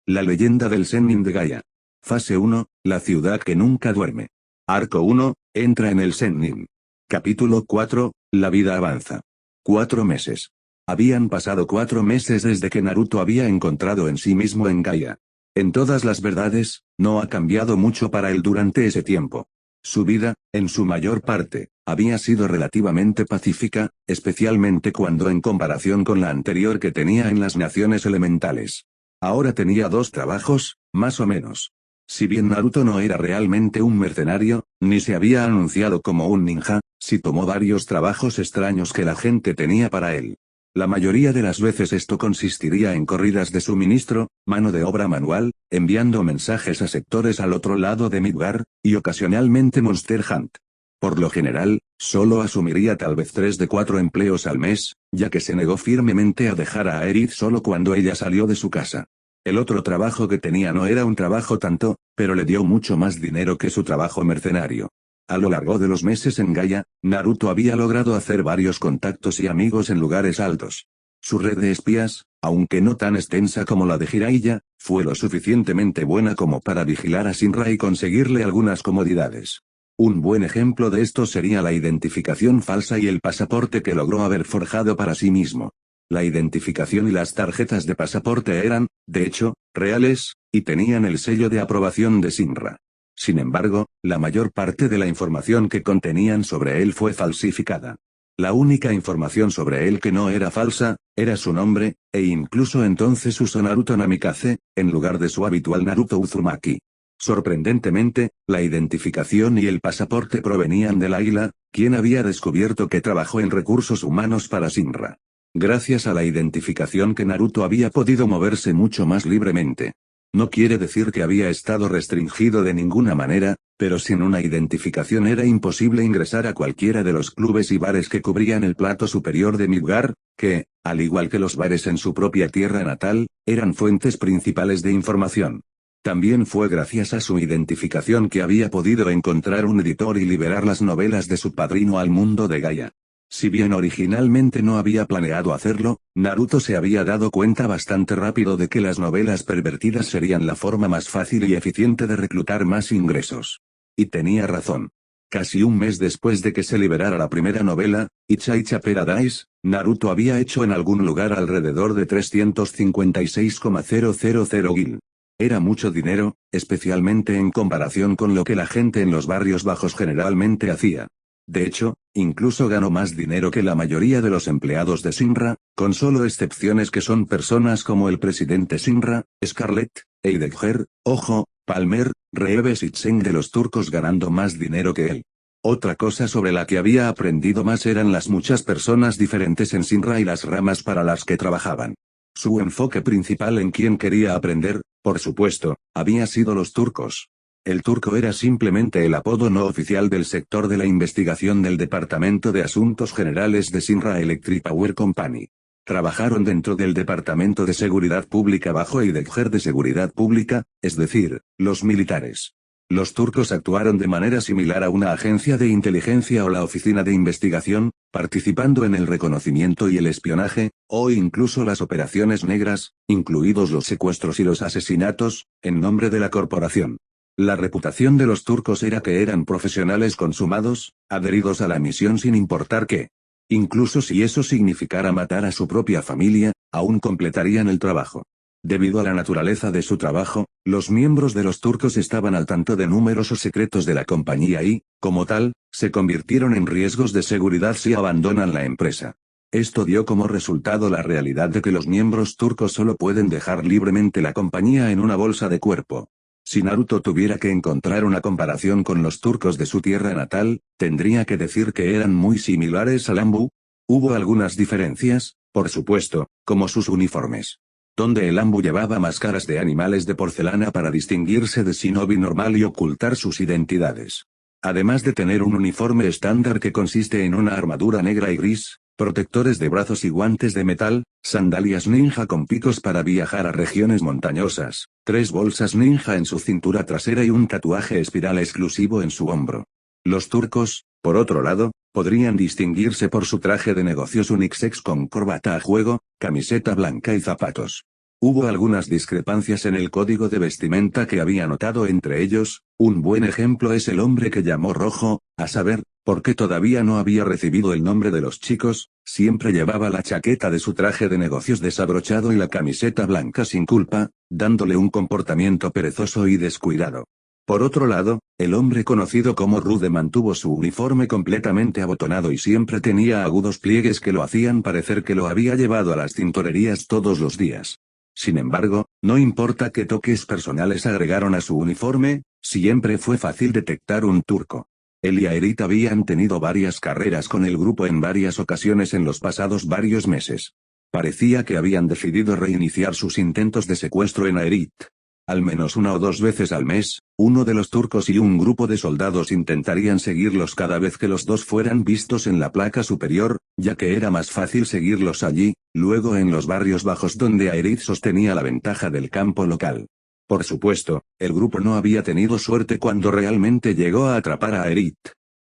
La leyenda del Sennin de Gaia. Fase 1, la ciudad que nunca duerme. Arco 1, entra en el Sennin. Capítulo 4, la vida avanza. 4 meses. Habían pasado 4 meses desde que Naruto había encontrado en sí mismo en Gaia. En todas las verdades, no ha cambiado mucho para él durante ese tiempo. Su vida, en su mayor parte, había sido relativamente pacífica, especialmente cuando en comparación con la anterior que tenía en las naciones elementales. Ahora tenía 2 trabajos, más o menos. Si bien Naruto no era realmente un mercenario, ni se había anunciado como un ninja, sí tomó varios trabajos extraños que la gente tenía para él. La mayoría de las veces esto consistiría en corridas de suministro, mano de obra manual, enviando mensajes a sectores al otro lado de Midgar, y ocasionalmente Monster Hunt. Por lo general, solo asumiría tal vez 3 de 4 empleos al mes, ya que se negó firmemente a dejar a Aerith solo cuando ella salió de su casa. El otro trabajo que tenía no era un trabajo tanto, pero le dio mucho más dinero que su trabajo mercenario. A lo largo de los meses en Gaia, Naruto había logrado hacer varios contactos y amigos en lugares altos. Su red de espías, aunque no tan extensa como la de Jiraiya, fue lo suficientemente buena como para vigilar a Shinra y conseguirle algunas comodidades. Un buen ejemplo de esto sería la identificación falsa y el pasaporte que logró haber forjado para sí mismo. La identificación y las tarjetas de pasaporte eran, de hecho, reales, y tenían el sello de aprobación de Shinra. Sin embargo, la mayor parte de la información que contenían sobre él fue falsificada. La única información sobre él que no era falsa, era su nombre, e incluso entonces usó Naruto Namikaze, en lugar de su habitual Naruto Uzumaki. Sorprendentemente, la identificación y el pasaporte provenían del Águila, quien había descubierto que trabajó en recursos humanos para Shinra. Gracias a la identificación que Naruto había podido moverse mucho más libremente. No quiere decir que había estado restringido de ninguna manera, pero sin una identificación era imposible ingresar a cualquiera de los clubes y bares que cubrían el plato superior de Midgar, que, al igual que los bares en su propia tierra natal, eran fuentes principales de información. También fue gracias a su identificación que había podido encontrar un editor y liberar las novelas de su padrino al mundo de Gaia. Si bien originalmente no había planeado hacerlo, Naruto se había dado cuenta bastante rápido de que las novelas pervertidas serían la forma más fácil y eficiente de reclutar más ingresos. Y tenía razón. Casi un mes después de que se liberara la primera novela, Ichaicha Paradise, Naruto había hecho en algún lugar alrededor de 356,000 gil. Era mucho dinero, especialmente en comparación con lo que la gente en los barrios bajos generalmente hacía. De hecho, incluso ganó más dinero que la mayoría de los empleados de Shinra, con solo excepciones que son personas como el presidente Shinra, Scarlet, Heidegger, Ojo, Palmer, Reeves y Chen de los turcos ganando más dinero que él. Otra cosa sobre la que había aprendido más eran las muchas personas diferentes en Shinra y las ramas para las que trabajaban. Su enfoque principal en quien quería aprender, por supuesto, había sido los turcos. El turco era simplemente el apodo no oficial del sector de la investigación del Departamento de Asuntos Generales de Shinra Electric Power Company. Trabajaron dentro del Departamento de Seguridad Pública bajo Heidegger de Seguridad Pública, es decir, los militares. Los turcos actuaron de manera similar a una agencia de inteligencia o la oficina de investigación, participando en el reconocimiento y el espionaje, o incluso las operaciones negras, incluidos los secuestros y los asesinatos, en nombre de la corporación. La reputación de los turcos era que eran profesionales consumados, adheridos a la misión sin importar qué. Incluso si eso significara matar a su propia familia, aún completarían el trabajo. Debido a la naturaleza de su trabajo, los miembros de los turcos estaban al tanto de numerosos secretos de la compañía y, como tal, se convirtieron en riesgos de seguridad si abandonan la empresa. Esto dio como resultado la realidad de que los miembros turcos solo pueden dejar libremente la compañía en una bolsa de cuerpo. Si Naruto tuviera que encontrar una comparación con los turcos de su tierra natal, tendría que decir que eran muy similares al Ambu. Hubo algunas diferencias, por supuesto, como sus uniformes. Donde el Ambu llevaba máscaras de animales de porcelana para distinguirse de shinobi normal y ocultar sus identidades. Además de tener un uniforme estándar que consiste en una armadura negra y gris, protectores de brazos y guantes de metal, sandalias ninja con picos para viajar a regiones montañosas, 3 bolsas ninja en su cintura trasera y un tatuaje espiral exclusivo en su hombro. Los turcos, por otro lado, podrían distinguirse por su traje de negocios unisex con corbata a juego, camiseta blanca y zapatos. Hubo algunas discrepancias en el código de vestimenta que había notado entre ellos. Un buen ejemplo es el hombre que llamó Rojo, a saber, porque todavía no había recibido el nombre de los chicos, siempre llevaba la chaqueta de su traje de negocios desabrochado y la camiseta blanca sin culpa, dándole un comportamiento perezoso y descuidado. Por otro lado, el hombre conocido como Rude mantuvo su uniforme completamente abotonado y siempre tenía agudos pliegues que lo hacían parecer que lo había llevado a las tintorerías todos los días. Sin embargo, no importa qué toques personales agregaron a su uniforme, siempre fue fácil detectar un turco. Él y Aerith habían tenido varias carreras con el grupo en varias ocasiones en los pasados varios meses. Parecía que habían decidido reiniciar sus intentos de secuestro en Aerith. Al menos una o dos veces al mes, uno de los turcos y un grupo de soldados intentarían seguirlos cada vez que los dos fueran vistos en la placa superior, ya que era más fácil seguirlos allí, luego en los barrios bajos donde Aerith sostenía la ventaja del campo local. Por supuesto, el grupo no había tenido suerte cuando realmente llegó a atrapar a Aerith.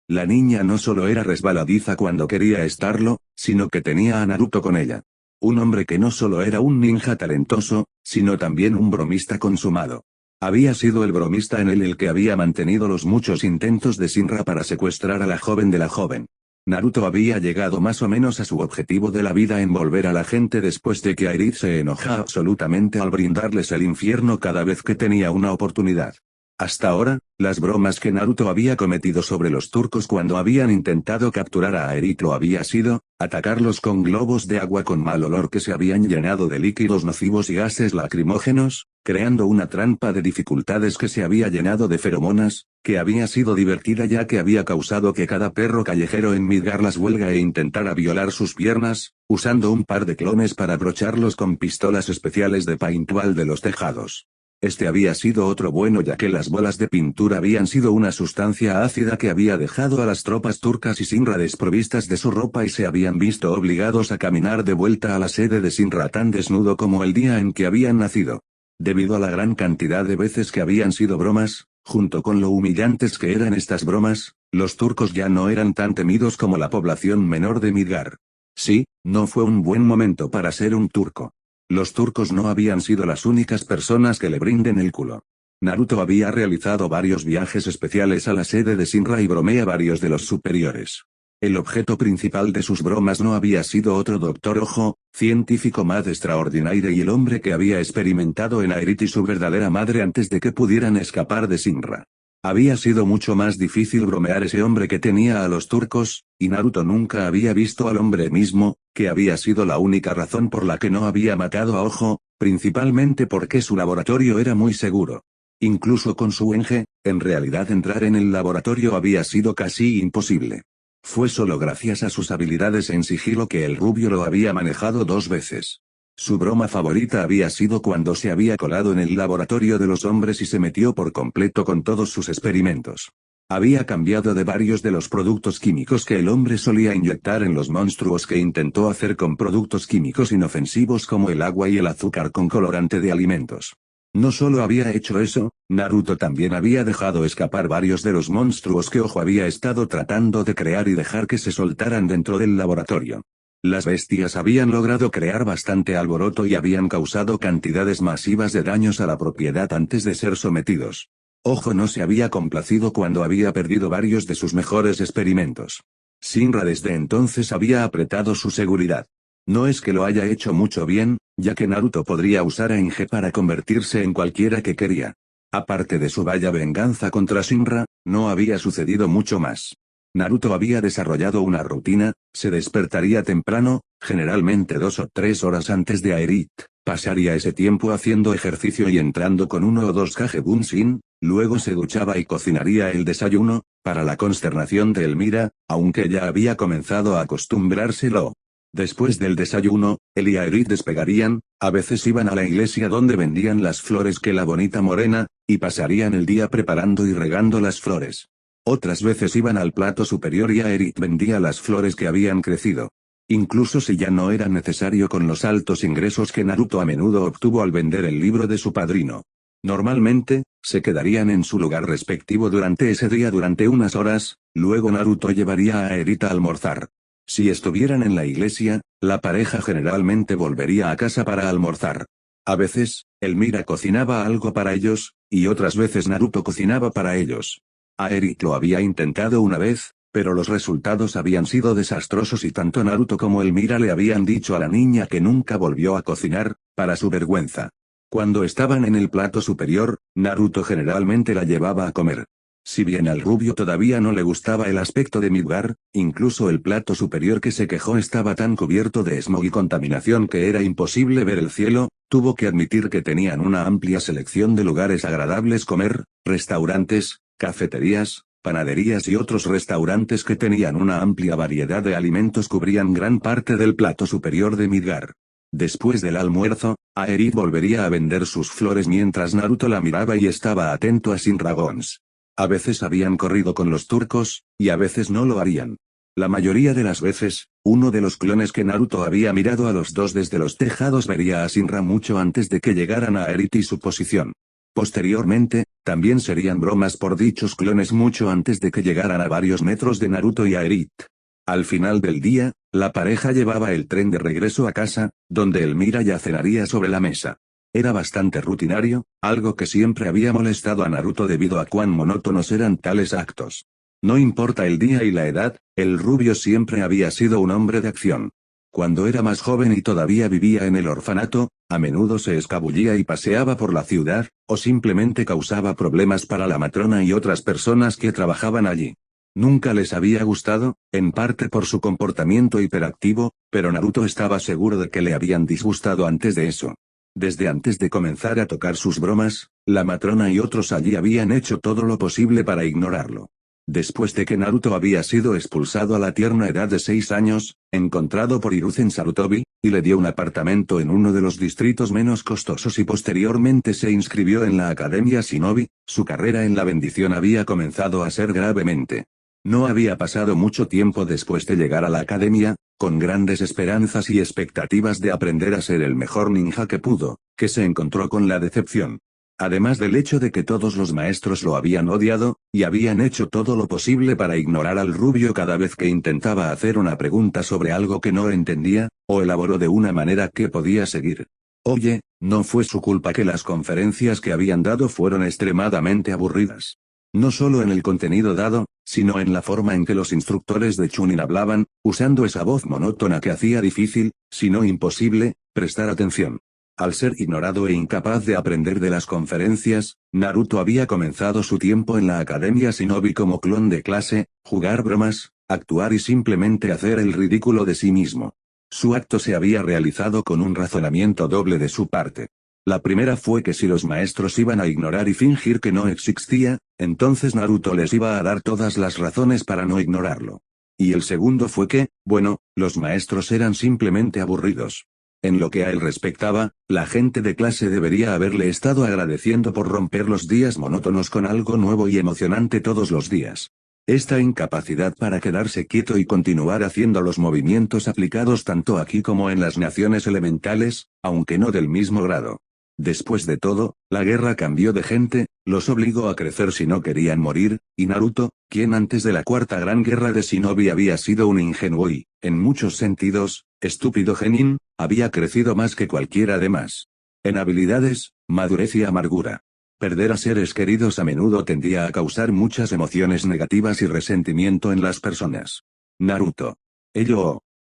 La niña no solo era resbaladiza cuando quería estarlo, sino que tenía a Naruto con ella. Un hombre que no solo era un ninja talentoso, sino también un bromista consumado. Había sido el bromista en él el que había mantenido los muchos intentos de Shinra para secuestrar a la joven de la joven. Naruto había llegado más o menos a su objetivo de la vida en volver a la gente después de que Aerith se enoja absolutamente al brindarles el infierno cada vez que tenía una oportunidad. Hasta ahora, las bromas que Naruto había cometido sobre los turcos cuando habían intentado capturar a Aerith lo había sido, atacarlos con globos de agua con mal olor que se habían llenado de líquidos nocivos y gases lacrimógenos, creando una trampa de dificultades que se había llenado de feromonas, que había sido divertida ya que había causado que cada perro callejero en Midgar las huelga e intentara violar sus piernas, usando un par de clones para abrocharlos con pistolas especiales de paintball de los tejados. Este había sido otro bueno ya que las bolas de pintura habían sido una sustancia ácida que había dejado a las tropas turcas y Shinra desprovistas de su ropa y se habían visto obligados a caminar de vuelta a la sede de Shinra tan desnudo como el día en que habían nacido. Debido a la gran cantidad de veces que habían sido bromas, junto con lo humillantes que eran estas bromas, los turcos ya no eran tan temidos como la población menor de Midgar. Sí, no fue un buen momento para ser un turco. Los turcos no habían sido las únicas personas que le brinden el culo. Naruto había realizado varios viajes especiales a la sede de Shinra y bromea a varios de los superiores. El objeto principal de sus bromas no había sido otro Doctor Ojo, científico más extraordinario y el hombre que había experimentado en Aerith y su verdadera madre antes de que pudieran escapar de Shinra. Había sido mucho más difícil bromear ese hombre que tenía a los turcos, y Naruto nunca había visto al hombre mismo, que había sido la única razón por la que no había matado a Ojo, principalmente porque su laboratorio era muy seguro. Incluso con su Enge, en realidad entrar en el laboratorio había sido casi imposible. Fue solo gracias a sus habilidades en sigilo que el rubio lo había manejado 2 veces. Su broma favorita había sido cuando se había colado en el laboratorio de los hombres y se metió por completo con todos sus experimentos. Había cambiado de varios de los productos químicos que el hombre solía inyectar en los monstruos que intentó hacer con productos químicos inofensivos como el agua y el azúcar con colorante de alimentos. No solo había hecho eso, Naruto también había dejado escapar varios de los monstruos que Ojo había estado tratando de crear y dejar que se soltaran dentro del laboratorio. Las bestias habían logrado crear bastante alboroto y habían causado cantidades masivas de daños a la propiedad antes de ser sometidos. Ojo no se había complacido cuando había perdido varios de sus mejores experimentos. Shinra desde entonces había apretado su seguridad. No es que lo haya hecho mucho bien, ya que Naruto podría usar a Enge para convertirse en cualquiera que quería. Aparte de su vaya venganza contra Shinra, no había sucedido mucho más. Naruto había desarrollado una rutina, se despertaría temprano, generalmente 2 o 3 horas antes de Aerith, pasaría ese tiempo haciendo ejercicio y entrando con 1 o 2 Kage Bunshin, luego se duchaba y cocinaría el desayuno, para la consternación de Elmira, aunque ya había comenzado a acostumbrárselo. Después del desayuno, él y Aerith despegarían, a veces iban a la iglesia donde vendían las flores que la bonita morena, y pasarían el día preparando y regando las flores. Otras veces iban al plato superior y Aerith vendía las flores que habían crecido. Incluso si ya no era necesario con los altos ingresos que Naruto a menudo obtuvo al vender el libro de su padrino. Normalmente, se quedarían en su lugar respectivo durante ese día durante unas horas, luego Naruto llevaría a Aerith a almorzar. Si estuvieran en la iglesia, la pareja generalmente volvería a casa para almorzar. A veces, Elmira cocinaba algo para ellos, y otras veces Naruto cocinaba para ellos. Aerith lo había intentado una vez, pero los resultados habían sido desastrosos y tanto Naruto como Elmira le habían dicho a la niña que nunca volvió a cocinar, para su vergüenza. Cuando estaban en el plato superior, Naruto generalmente la llevaba a comer. Si bien al rubio todavía no le gustaba el aspecto de Midgar, incluso el plato superior que se quejó estaba tan cubierto de smog y contaminación que era imposible ver el cielo, tuvo que admitir que tenían una amplia selección de lugares agradables comer, restaurantes, cafeterías, panaderías y otros restaurantes que tenían una amplia variedad de alimentos cubrían gran parte del plato superior de Midgar. Después del almuerzo, Aerith volvería a vender sus flores mientras Naruto la miraba y estaba atento a Shinragons. A veces habían corrido con los turcos, y a veces no lo harían. La mayoría de las veces, uno de los clones que Naruto había mirado a los dos desde los tejados vería a Shinra mucho antes de que llegaran a Aerith y su posición. Posteriormente, también serían bromas por dichos clones mucho antes de que llegaran a varios metros de Naruto y Aerith. Al final del día, la pareja llevaba el tren de regreso a casa, donde Elmira ya cenaría sobre la mesa. Era bastante rutinario, algo que siempre había molestado a Naruto debido a cuán monótonos eran tales actos. No importa el día y la edad, el rubio siempre había sido un hombre de acción. Cuando era más joven y todavía vivía en el orfanato, a menudo se escabullía y paseaba por la ciudad, o simplemente causaba problemas para la matrona y otras personas que trabajaban allí. Nunca les había gustado, en parte por su comportamiento hiperactivo, pero Naruto estaba seguro de que le habían disgustado antes de eso. Desde antes de comenzar a tocar sus bromas, la matrona y otros allí habían hecho todo lo posible para ignorarlo. Después de que Naruto había sido expulsado a la tierna edad de 6 años, encontrado por Hiruzen Sarutobi, y le dio un apartamento en uno de los distritos menos costosos y posteriormente se inscribió en la Academia Shinobi, su carrera en la bendición había comenzado a ser gravemente. No había pasado mucho tiempo después de llegar a la academia, con grandes esperanzas y expectativas de aprender a ser el mejor ninja que pudo, que se encontró con la decepción. Además del hecho de que todos los maestros lo habían odiado, y habían hecho todo lo posible para ignorar al rubio cada vez que intentaba hacer una pregunta sobre algo que no entendía, o elaboró de una manera que podía seguir. Oye, no fue su culpa que las conferencias que habían dado fueron extremadamente aburridas. No solo en el contenido dado, sino en la forma en que los instructores de Chunin hablaban, usando esa voz monótona que hacía difícil, si no imposible, prestar atención. Al ser ignorado e incapaz de aprender de las conferencias, Naruto había comenzado su tiempo en la Academia Shinobi como clon de clase, jugar bromas, actuar y simplemente hacer el ridículo de sí mismo. Su acto se había realizado con un razonamiento doble de su parte. La primera fue que si los maestros iban a ignorar y fingir que no existía, entonces Naruto les iba a dar todas las razones para no ignorarlo. Y el segundo fue que, bueno, los maestros eran simplemente aburridos. En lo que a él respectaba, la gente de clase debería haberle estado agradeciendo por romper los días monótonos con algo nuevo y emocionante todos los días. Esta incapacidad para quedarse quieto y continuar haciendo los movimientos aplicados tanto aquí como en las naciones elementales, aunque no del mismo grado. Después de todo, la guerra cambió de gente, los obligó a crecer si no querían morir, y Naruto, quien antes de la cuarta gran guerra de Shinobi había sido un ingenuo y, en muchos sentidos, estúpido genin, había crecido más que cualquiera de más. En habilidades, madurez y amargura. Perder a seres queridos a menudo tendía a causar muchas emociones negativas y resentimiento en las personas. Naruto.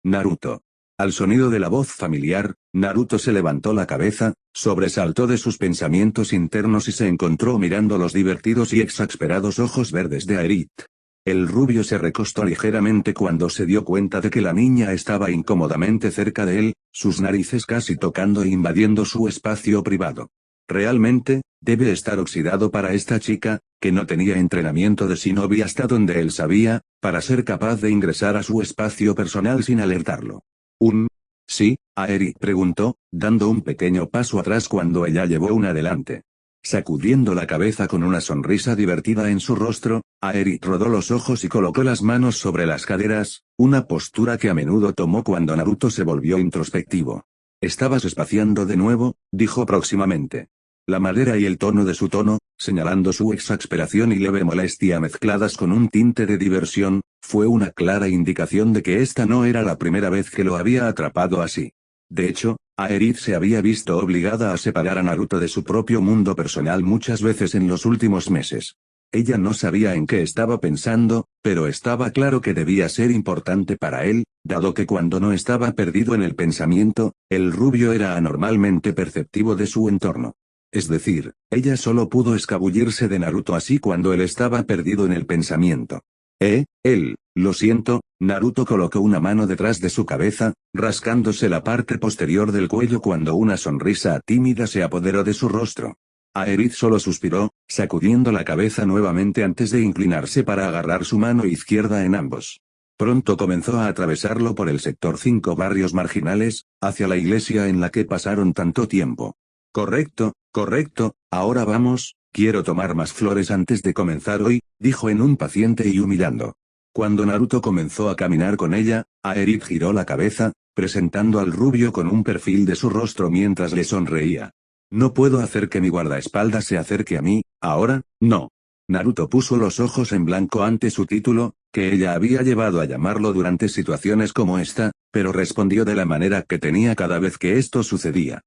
Naruto. Al sonido de la voz familiar, Naruto se levantó la cabeza, sobresaltó de sus pensamientos internos y se encontró mirando los divertidos y exasperados ojos verdes de Aerith. El rubio se recostó ligeramente cuando se dio cuenta de que la niña estaba incómodamente cerca de él, sus narices casi tocando e invadiendo su espacio privado. Realmente, debe estar oxidado para esta chica, que no tenía entrenamiento de shinobi hasta donde él sabía, para ser capaz de ingresar a su espacio personal sin alertarlo. ¿Sí? Aerith preguntó, dando un pequeño paso atrás cuando ella llevó un adelante. Sacudiendo la cabeza con una sonrisa divertida en su rostro, Aerith rodó los ojos y colocó las manos sobre las caderas, una postura que a menudo tomó cuando Naruto se volvió introspectivo. «¿Estabas espaciando de nuevo?», dijo próximamente. La madera y el tono de su tono, señalando su exasperación y leve molestia mezcladas con un tinte de diversión, fue una clara indicación de que esta no era la primera vez que lo había atrapado así. De hecho, Aerith se había visto obligada a separar a Naruto de su propio mundo personal muchas veces en los últimos meses. Ella no sabía en qué estaba pensando, pero estaba claro que debía ser importante para él, dado que cuando no estaba perdido en el pensamiento, el rubio era anormalmente perceptivo de su entorno. Es decir, ella solo pudo escabullirse de Naruto así cuando él estaba perdido en el pensamiento. Lo siento. Naruto colocó una mano detrás de su cabeza, rascándose la parte posterior del cuello cuando una sonrisa tímida se apoderó de su rostro. Aerith solo suspiró, sacudiendo la cabeza nuevamente antes de inclinarse para agarrar su mano izquierda en ambos. Pronto comenzó a atravesarlo por el sector 5 barrios marginales, hacia la iglesia en la que pasaron tanto tiempo. Correcto, ahora vamos, quiero tomar más flores antes de comenzar hoy, dijo en un paciente y humillando. Cuando Naruto comenzó a caminar con ella, Aerith giró la cabeza, presentando al rubio con un perfil de su rostro mientras le sonreía. No puedo hacer que mi guardaespaldas se acerque a mí, ahora, no. Naruto puso los ojos en blanco ante su título, que ella había llevado a llamarlo durante situaciones como esta, pero respondió de la manera que tenía cada vez que esto sucedía.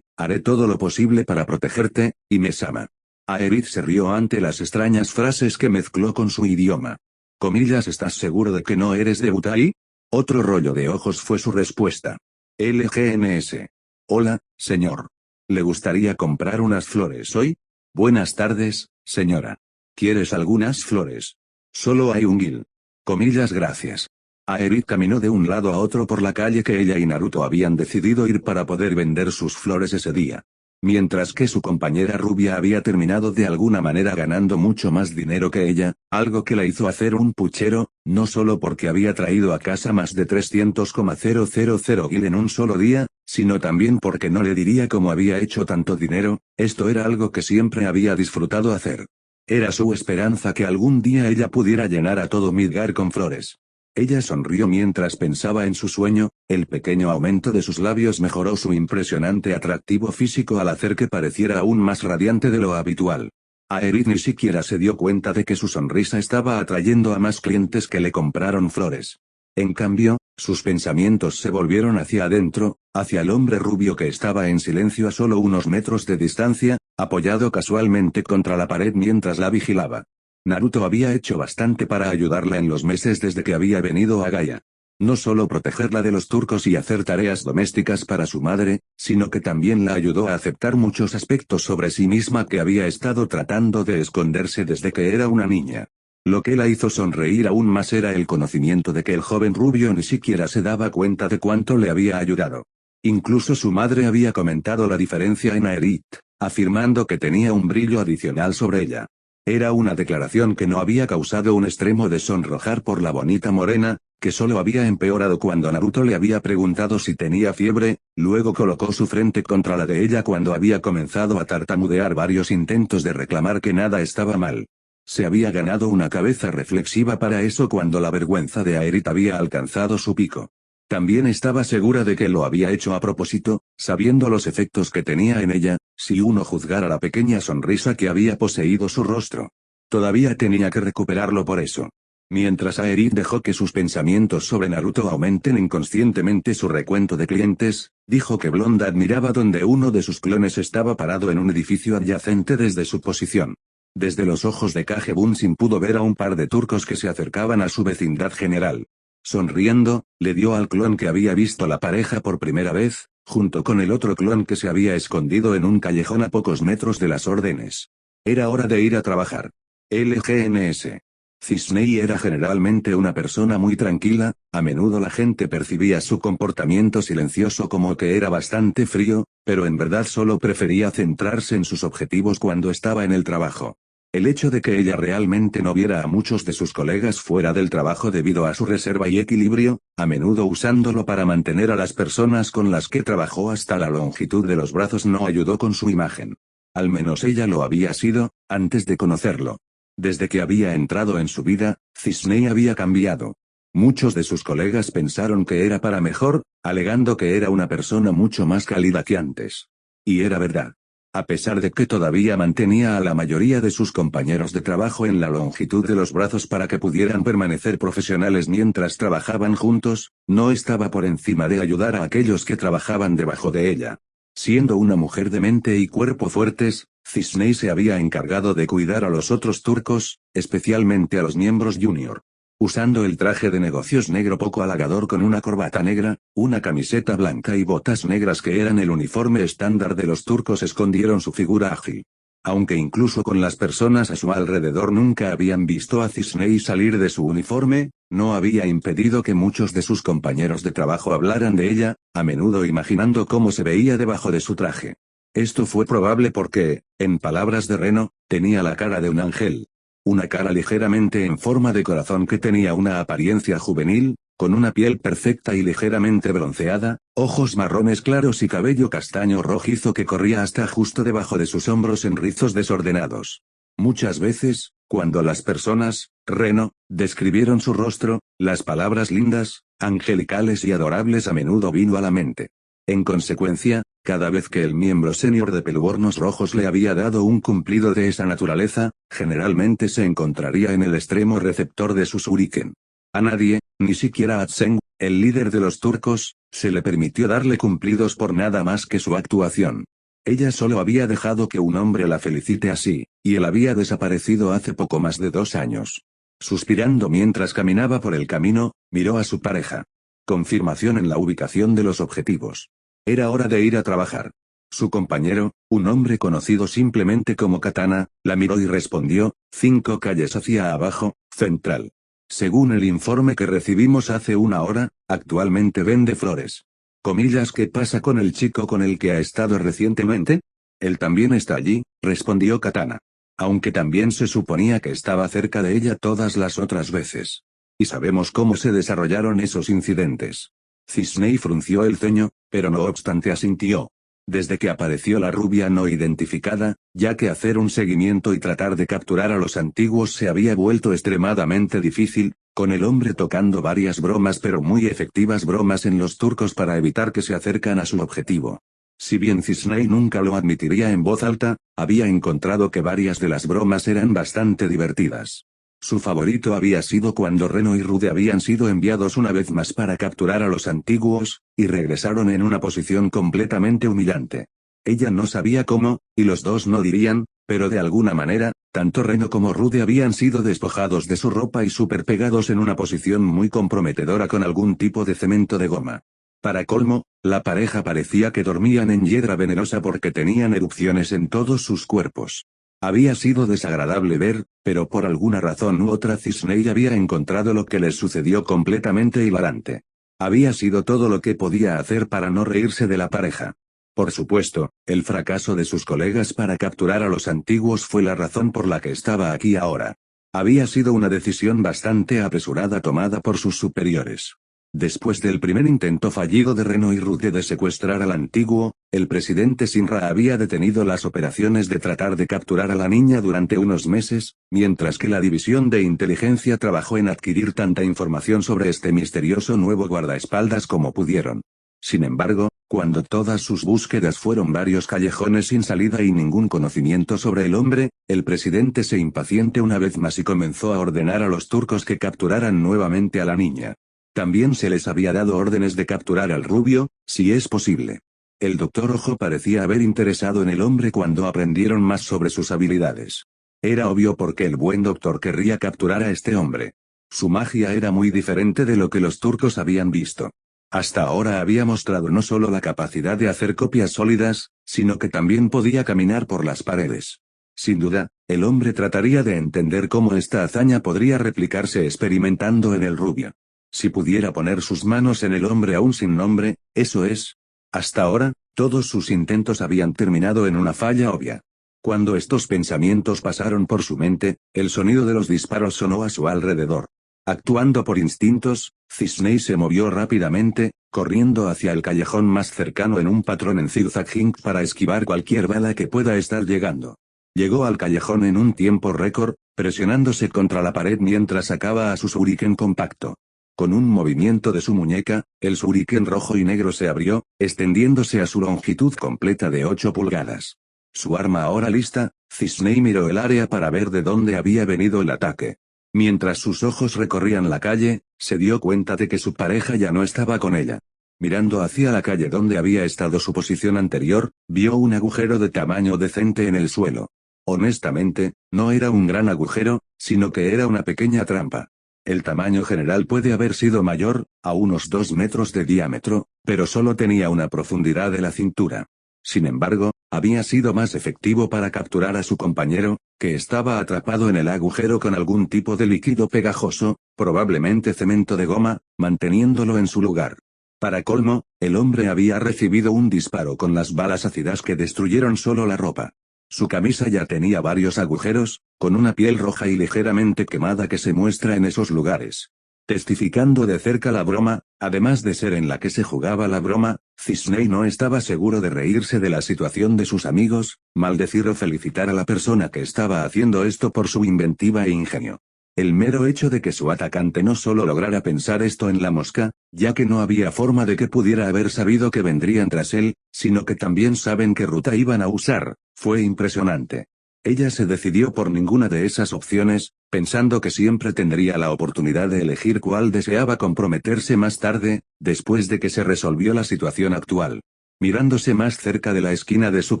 Haré todo lo posible para protegerte, Ime-sama. Aerith se rió ante las extrañas frases que mezcló con su idioma. Comillas, ¿estás seguro de que no eres de Utai? Otro rollo de ojos fue su respuesta. LGNS. Hola, señor. ¿Le gustaría comprar unas flores hoy? Buenas tardes, señora. ¿Quieres algunas flores? Solo hay un gil. Comillas, gracias. Aerith caminó de un lado a otro por la calle que ella y Naruto habían decidido ir para poder vender sus flores ese día. Mientras que su compañera rubia había terminado de alguna manera ganando mucho más dinero que ella, algo que la hizo hacer un puchero, no solo porque había traído a casa más de 300,000 gil en un solo día, sino también porque no le diría cómo había hecho tanto dinero. Esto era algo que siempre había disfrutado hacer. Era su esperanza que algún día ella pudiera llenar a todo Midgar con flores. Ella sonrió mientras pensaba en su sueño, el pequeño aumento de sus labios mejoró su impresionante atractivo físico al hacer que pareciera aún más radiante de lo habitual. Aerith ni siquiera se dio cuenta de que su sonrisa estaba atrayendo a más clientes que le compraron flores. En cambio, sus pensamientos se volvieron hacia adentro, hacia el hombre rubio que estaba en silencio a solo unos metros de distancia, apoyado casualmente contra la pared mientras la vigilaba. Naruto había hecho bastante para ayudarla en los meses desde que había venido a Gaia. No solo protegerla de los turcos y hacer tareas domésticas para su madre, sino que también la ayudó a aceptar muchos aspectos sobre sí misma que había estado tratando de esconderse desde que era una niña. Lo que la hizo sonreír aún más era el conocimiento de que el joven rubio ni siquiera se daba cuenta de cuánto le había ayudado. Incluso su madre había comentado la diferencia en Aerith, afirmando que tenía un brillo adicional sobre ella. Era una declaración que no había causado un extremo de sonrojar por la bonita morena, que solo había empeorado cuando Naruto le había preguntado si tenía fiebre, luego colocó su frente contra la de ella cuando había comenzado a tartamudear varios intentos de reclamar que nada estaba mal. Se había ganado una cabeza reflexiva para eso cuando la vergüenza de Aerith había alcanzado su pico. También estaba segura de que lo había hecho a propósito, sabiendo los efectos que tenía en ella, si uno juzgara la pequeña sonrisa que había poseído su rostro. Todavía tenía que recuperarlo por eso. Mientras Aerith dejó que sus pensamientos sobre Naruto aumenten inconscientemente su recuento de clientes, dijo que Blonde admiraba donde uno de sus clones estaba parado en un edificio adyacente desde su posición. Desde los ojos de Kage Bunsin pudo ver a un par de turcos que se acercaban a su vecindad general. Sonriendo, le dio al clon que había visto la pareja por primera vez, junto con el otro clon que se había escondido en un callejón a pocos metros de las órdenes. Era hora de ir a trabajar. LGNS. Cisney era generalmente una persona muy tranquila, a menudo la gente percibía su comportamiento silencioso como que era bastante frío, pero en verdad solo prefería centrarse en sus objetivos cuando estaba en el trabajo. El hecho de que ella realmente no viera a muchos de sus colegas fuera del trabajo debido a su reserva y equilibrio, a menudo usándolo para mantener a las personas con las que trabajó hasta la longitud de los brazos no ayudó con su imagen. Al menos ella lo había sido, antes de conocerlo. Desde que había entrado en su vida, Cisney había cambiado. Muchos de sus colegas pensaron que era para mejor, alegando que era una persona mucho más cálida que antes. Y era verdad. A pesar de que todavía mantenía a la mayoría de sus compañeros de trabajo en la longitud de los brazos para que pudieran permanecer profesionales mientras trabajaban juntos, no estaba por encima de ayudar a aquellos que trabajaban debajo de ella. Siendo una mujer de mente y cuerpo fuertes, Cisney se había encargado de cuidar a los otros turcos, especialmente a los miembros junior. Usando el traje de negocios negro poco halagador con una corbata negra, una camiseta blanca y botas negras que eran el uniforme estándar de los turcos escondieron su figura ágil. Aunque incluso con las personas a su alrededor nunca habían visto a Cisney salir de su uniforme, no había impedido que muchos de sus compañeros de trabajo hablaran de ella, a menudo imaginando cómo se veía debajo de su traje. Esto fue probable porque, en palabras de Reno, tenía la cara de un ángel. Una cara ligeramente en forma de corazón que tenía una apariencia juvenil, con una piel perfecta y ligeramente bronceada, ojos marrones claros y cabello castaño rojizo que corría hasta justo debajo de sus hombros en rizos desordenados. Muchas veces, cuando las personas, Reno, describieron su rostro, las palabras lindas, angelicales y adorables a menudo vino a la mente. En consecuencia, cada vez que el miembro senior de Pelubornos Rojos le había dado un cumplido de esa naturaleza, generalmente se encontraría en el extremo receptor de su shuriken. A nadie, ni siquiera a Tseng, el líder de los turcos, se le permitió darle cumplidos por nada más que su actuación. Ella solo había dejado que un hombre la felicite así, y él había desaparecido hace poco más de 2 años. Suspirando mientras caminaba por el camino, miró a su pareja. Confirmación en la ubicación de los objetivos. Era hora de ir a trabajar. Su compañero, un hombre conocido simplemente como Katana, la miró y respondió, 5 calles hacia abajo, central. Según el informe que recibimos hace 1 hora, actualmente vende flores. Comillas, ¿qué pasa con el chico con el que ha estado recientemente? Él también está allí, respondió Katana. Aunque también se suponía que estaba cerca de ella todas las otras veces. Y sabemos cómo se desarrollaron esos incidentes. Cisney frunció el ceño, pero no obstante asintió. Desde que apareció la rubia no identificada, ya que hacer un seguimiento y tratar de capturar a los antiguos se había vuelto extremadamente difícil, con el hombre tocando varias bromas pero muy efectivas bromas en los turcos para evitar que se acercan a su objetivo. Si bien Cisney nunca lo admitiría en voz alta, había encontrado que varias de las bromas eran bastante divertidas. Su favorito había sido cuando Reno y Rude habían sido enviados una vez más para capturar a los antiguos, y regresaron en una posición completamente humillante. Ella no sabía cómo, y los dos no dirían, pero de alguna manera, tanto Reno como Rude habían sido despojados de su ropa y superpegados en una posición muy comprometedora con algún tipo de cemento de goma. Para colmo, la pareja parecía que dormían en hiedra venenosa porque tenían erupciones en todos sus cuerpos. Había sido desagradable ver, pero por alguna razón u otra Cisney había encontrado lo que les sucedió completamente hilarante. Había sido todo lo que podía hacer para no reírse de la pareja. Por supuesto, el fracaso de sus colegas para capturar a los antiguos fue la razón por la que estaba aquí ahora. Había sido una decisión bastante apresurada tomada por sus superiores. Después del primer intento fallido de Reno y Rude de secuestrar al antiguo, el presidente Sinra había detenido las operaciones de tratar de capturar a la niña durante unos meses, mientras que la división de inteligencia trabajó en adquirir tanta información sobre este misterioso nuevo guardaespaldas como pudieron. Sin embargo, cuando todas sus búsquedas fueron varios callejones sin salida y ningún conocimiento sobre el hombre, el presidente se impaciente una vez más y comenzó a ordenar a los turcos que capturaran nuevamente a la niña. También se les había dado órdenes de capturar al rubio, si es posible. El Doctor Ojo parecía haber interesado en el hombre cuando aprendieron más sobre sus habilidades. Era obvio porque el buen doctor querría capturar a este hombre. Su magia era muy diferente de lo que los turcos habían visto. Hasta ahora había mostrado no solo la capacidad de hacer copias sólidas, sino que también podía caminar por las paredes. Sin duda, el hombre trataría de entender cómo esta hazaña podría replicarse experimentando en el rubio. Si pudiera poner sus manos en el hombre aún sin nombre, eso es. Hasta ahora, todos sus intentos habían terminado en una falla obvia. Cuando estos pensamientos pasaron por su mente, el sonido de los disparos sonó a su alrededor. Actuando por instintos, Cisney se movió rápidamente, corriendo hacia el callejón más cercano en un patrón en zigzag para esquivar cualquier bala que pueda estar llegando. Llegó al callejón en un tiempo récord, presionándose contra la pared mientras sacaba a su shuriken compacto. Con un movimiento de su muñeca, el shuriken rojo y negro se abrió, extendiéndose a su longitud completa de 8 pulgadas. Su arma ahora lista, Cisney miró el área para ver de dónde había venido el ataque. Mientras sus ojos recorrían la calle, se dio cuenta de que su pareja ya no estaba con ella. Mirando hacia la calle donde había estado su posición anterior, vio un agujero de tamaño decente en el suelo. Honestamente, no era un gran agujero, sino que era una pequeña trampa. El tamaño general puede haber sido mayor, a unos 2 metros de diámetro, pero solo tenía una profundidad de la cintura. Sin embargo, había sido más efectivo para capturar a su compañero, que estaba atrapado en el agujero con algún tipo de líquido pegajoso, probablemente cemento de goma, manteniéndolo en su lugar. Para colmo, el hombre había recibido un disparo con las balas ácidas que destruyeron solo la ropa. Su camisa ya tenía varios agujeros, con una piel roja y ligeramente quemada que se muestra en esos lugares. Testificando de cerca la broma, además de ser en la que se jugaba la broma, Cisney no estaba seguro de reírse de la situación de sus amigos, maldecir o felicitar a la persona que estaba haciendo esto por su inventiva e ingenio. El mero hecho de que su atacante no solo lograra pensar esto en la mosca, ya que no había forma de que pudiera haber sabido que vendrían tras él, sino que también saben qué ruta iban a usar, fue impresionante. Ella se decidió por ninguna de esas opciones, pensando que siempre tendría la oportunidad de elegir cuál deseaba comprometerse más tarde, después de que se resolvió la situación actual. Mirándose más cerca de la esquina de su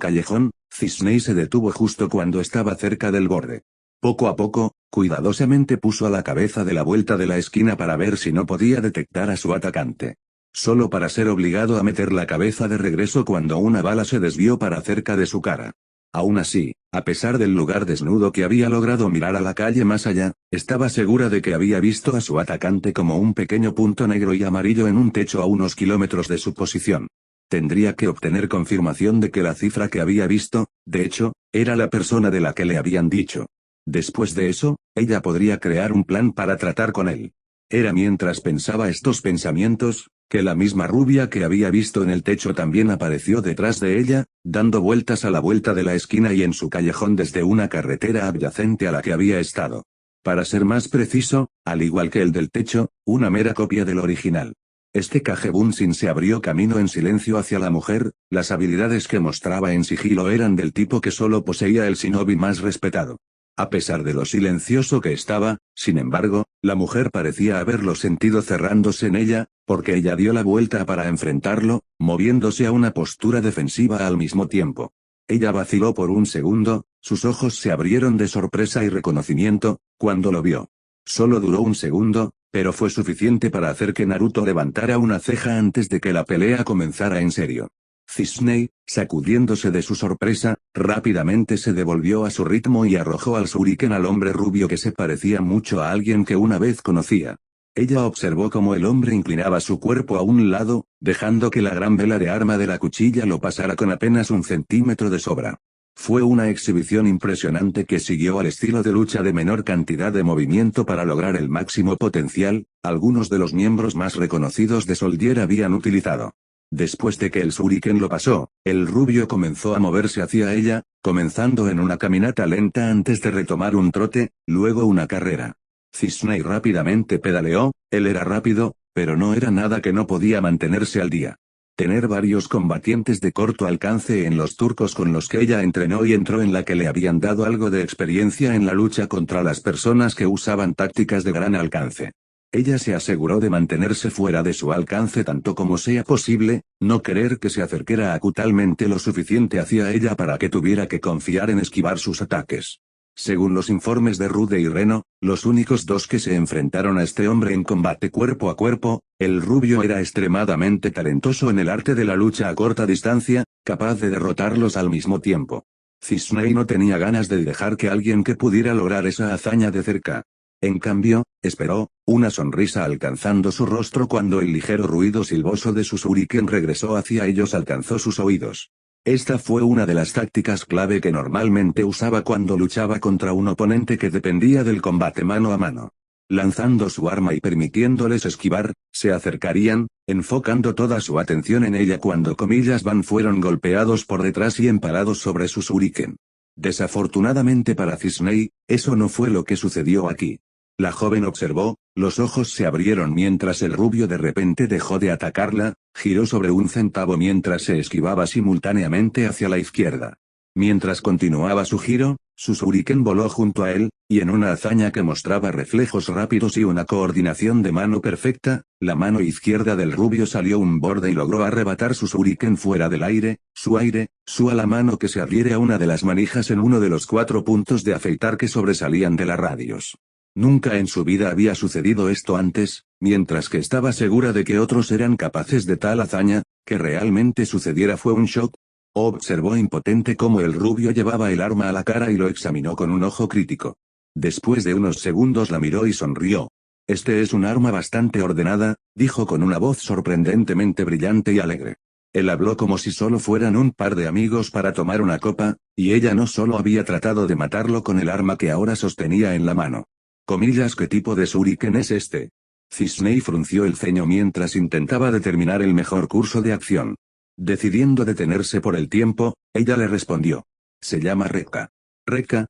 callejón, Cisney se detuvo justo cuando estaba cerca del borde. Poco a poco, cuidadosamente puso a la cabeza de la vuelta de la esquina para ver si no podía detectar a su atacante. Solo para ser obligado a meter la cabeza de regreso cuando una bala se desvió para cerca de su cara. Aún así, a pesar del lugar desnudo que había logrado mirar a la calle más allá, estaba segura de que había visto a su atacante como un pequeño punto negro y amarillo en un techo a unos kilómetros de su posición. Tendría que obtener confirmación de que la cifra que había visto, de hecho, era la persona de la que le habían dicho. Después de eso, ella podría crear un plan para tratar con él. Era mientras pensaba estos pensamientos, que la misma rubia que había visto en el techo también apareció detrás de ella, dando vueltas a la vuelta de la esquina y en su callejón desde una carretera adyacente a la que había estado. Para ser más preciso, al igual que el del techo, una mera copia del original. Este Kagebunsin se abrió camino en silencio hacia la mujer, las habilidades que mostraba en sigilo eran del tipo que solo poseía el shinobi más respetado. A pesar de lo silencioso que estaba, sin embargo, la mujer parecía haberlo sentido cerrándose en ella, porque ella dio la vuelta para enfrentarlo, moviéndose a una postura defensiva al mismo tiempo. Ella vaciló por un segundo, sus ojos se abrieron de sorpresa y reconocimiento, cuando lo vio. Solo duró un segundo, pero fue suficiente para hacer que Naruto levantara una ceja antes de que la pelea comenzara en serio. Cisney, sacudiéndose de su sorpresa, rápidamente se devolvió a su ritmo y arrojó al shuriken al hombre rubio que se parecía mucho a alguien que una vez conocía. Ella observó cómo el hombre inclinaba su cuerpo a un lado, dejando que la gran vela de arma de la cuchilla lo pasara con apenas 1 centímetro de sobra. Fue una exhibición impresionante que siguió al estilo de lucha de menor cantidad de movimiento para lograr el máximo potencial, algunos de los miembros más reconocidos de Soldier habían utilizado. Después de que el shuriken lo pasó, el rubio comenzó a moverse hacia ella, comenzando en una caminata lenta antes de retomar un trote, luego una carrera. Cisney rápidamente pedaleó, él era rápido, pero no era nada que no podía mantenerse al día. Tener varios combatientes de corto alcance en los turcos con los que ella entrenó y entró en la que le habían dado algo de experiencia en la lucha contra las personas que usaban tácticas de gran alcance. Ella se aseguró de mantenerse fuera de su alcance tanto como sea posible, no querer que se acercara acutalmente lo suficiente hacia ella para que tuviera que confiar en esquivar sus ataques. Según los informes de Rude y Reno, los únicos dos que se enfrentaron a este hombre en combate cuerpo a cuerpo, el rubio era extremadamente talentoso en el arte de la lucha a corta distancia, capaz de derrotarlos al mismo tiempo. Cisney no tenía ganas de dejar que alguien que pudiera lograr esa hazaña de cerca. En cambio, esperó, una sonrisa alcanzando su rostro cuando el ligero ruido silboso de su shuriken regresó hacia ellos alcanzó sus oídos. Esta fue una de las tácticas clave que normalmente usaba cuando luchaba contra un oponente que dependía del combate mano a mano. Lanzando su arma y permitiéndoles esquivar, se acercarían, enfocando toda su atención en ella cuando Van fueron golpeados por detrás y empalados sobre su shuriken. Desafortunadamente para Cisney, eso no fue lo que sucedió aquí. La joven observó, los ojos se abrieron mientras el rubio de repente dejó de atacarla, giró sobre 1 centavo mientras se esquivaba simultáneamente hacia la izquierda. Mientras continuaba su giro, su shuriken voló junto a él, y en una hazaña que mostraba reflejos rápidos y una coordinación de mano perfecta, la mano izquierda del rubio salió un borde y logró arrebatar su shuriken fuera del aire, su a la mano que se adhiere a una de las manijas en uno de los 4 puntos de afeitar que sobresalían de las radios. Nunca en su vida había sucedido esto antes, mientras que estaba segura de que otros eran capaces de tal hazaña, que realmente sucediera fue un shock. Observó impotente cómo el rubio llevaba el arma a la cara y lo examinó con un ojo crítico. Después de unos segundos la miró y sonrió. Este es un arma bastante ordenada, dijo con una voz sorprendentemente brillante y alegre. Él habló como si solo fueran un par de amigos para tomar una copa, y ella no solo había tratado de matarlo con el arma que ahora sostenía en la mano. Comillas, ¿qué tipo de shuriken es este? Cisney frunció el ceño mientras intentaba determinar el mejor curso de acción. Decidiendo detenerse por el tiempo, ella le respondió. Se llama Rekka. Rekka,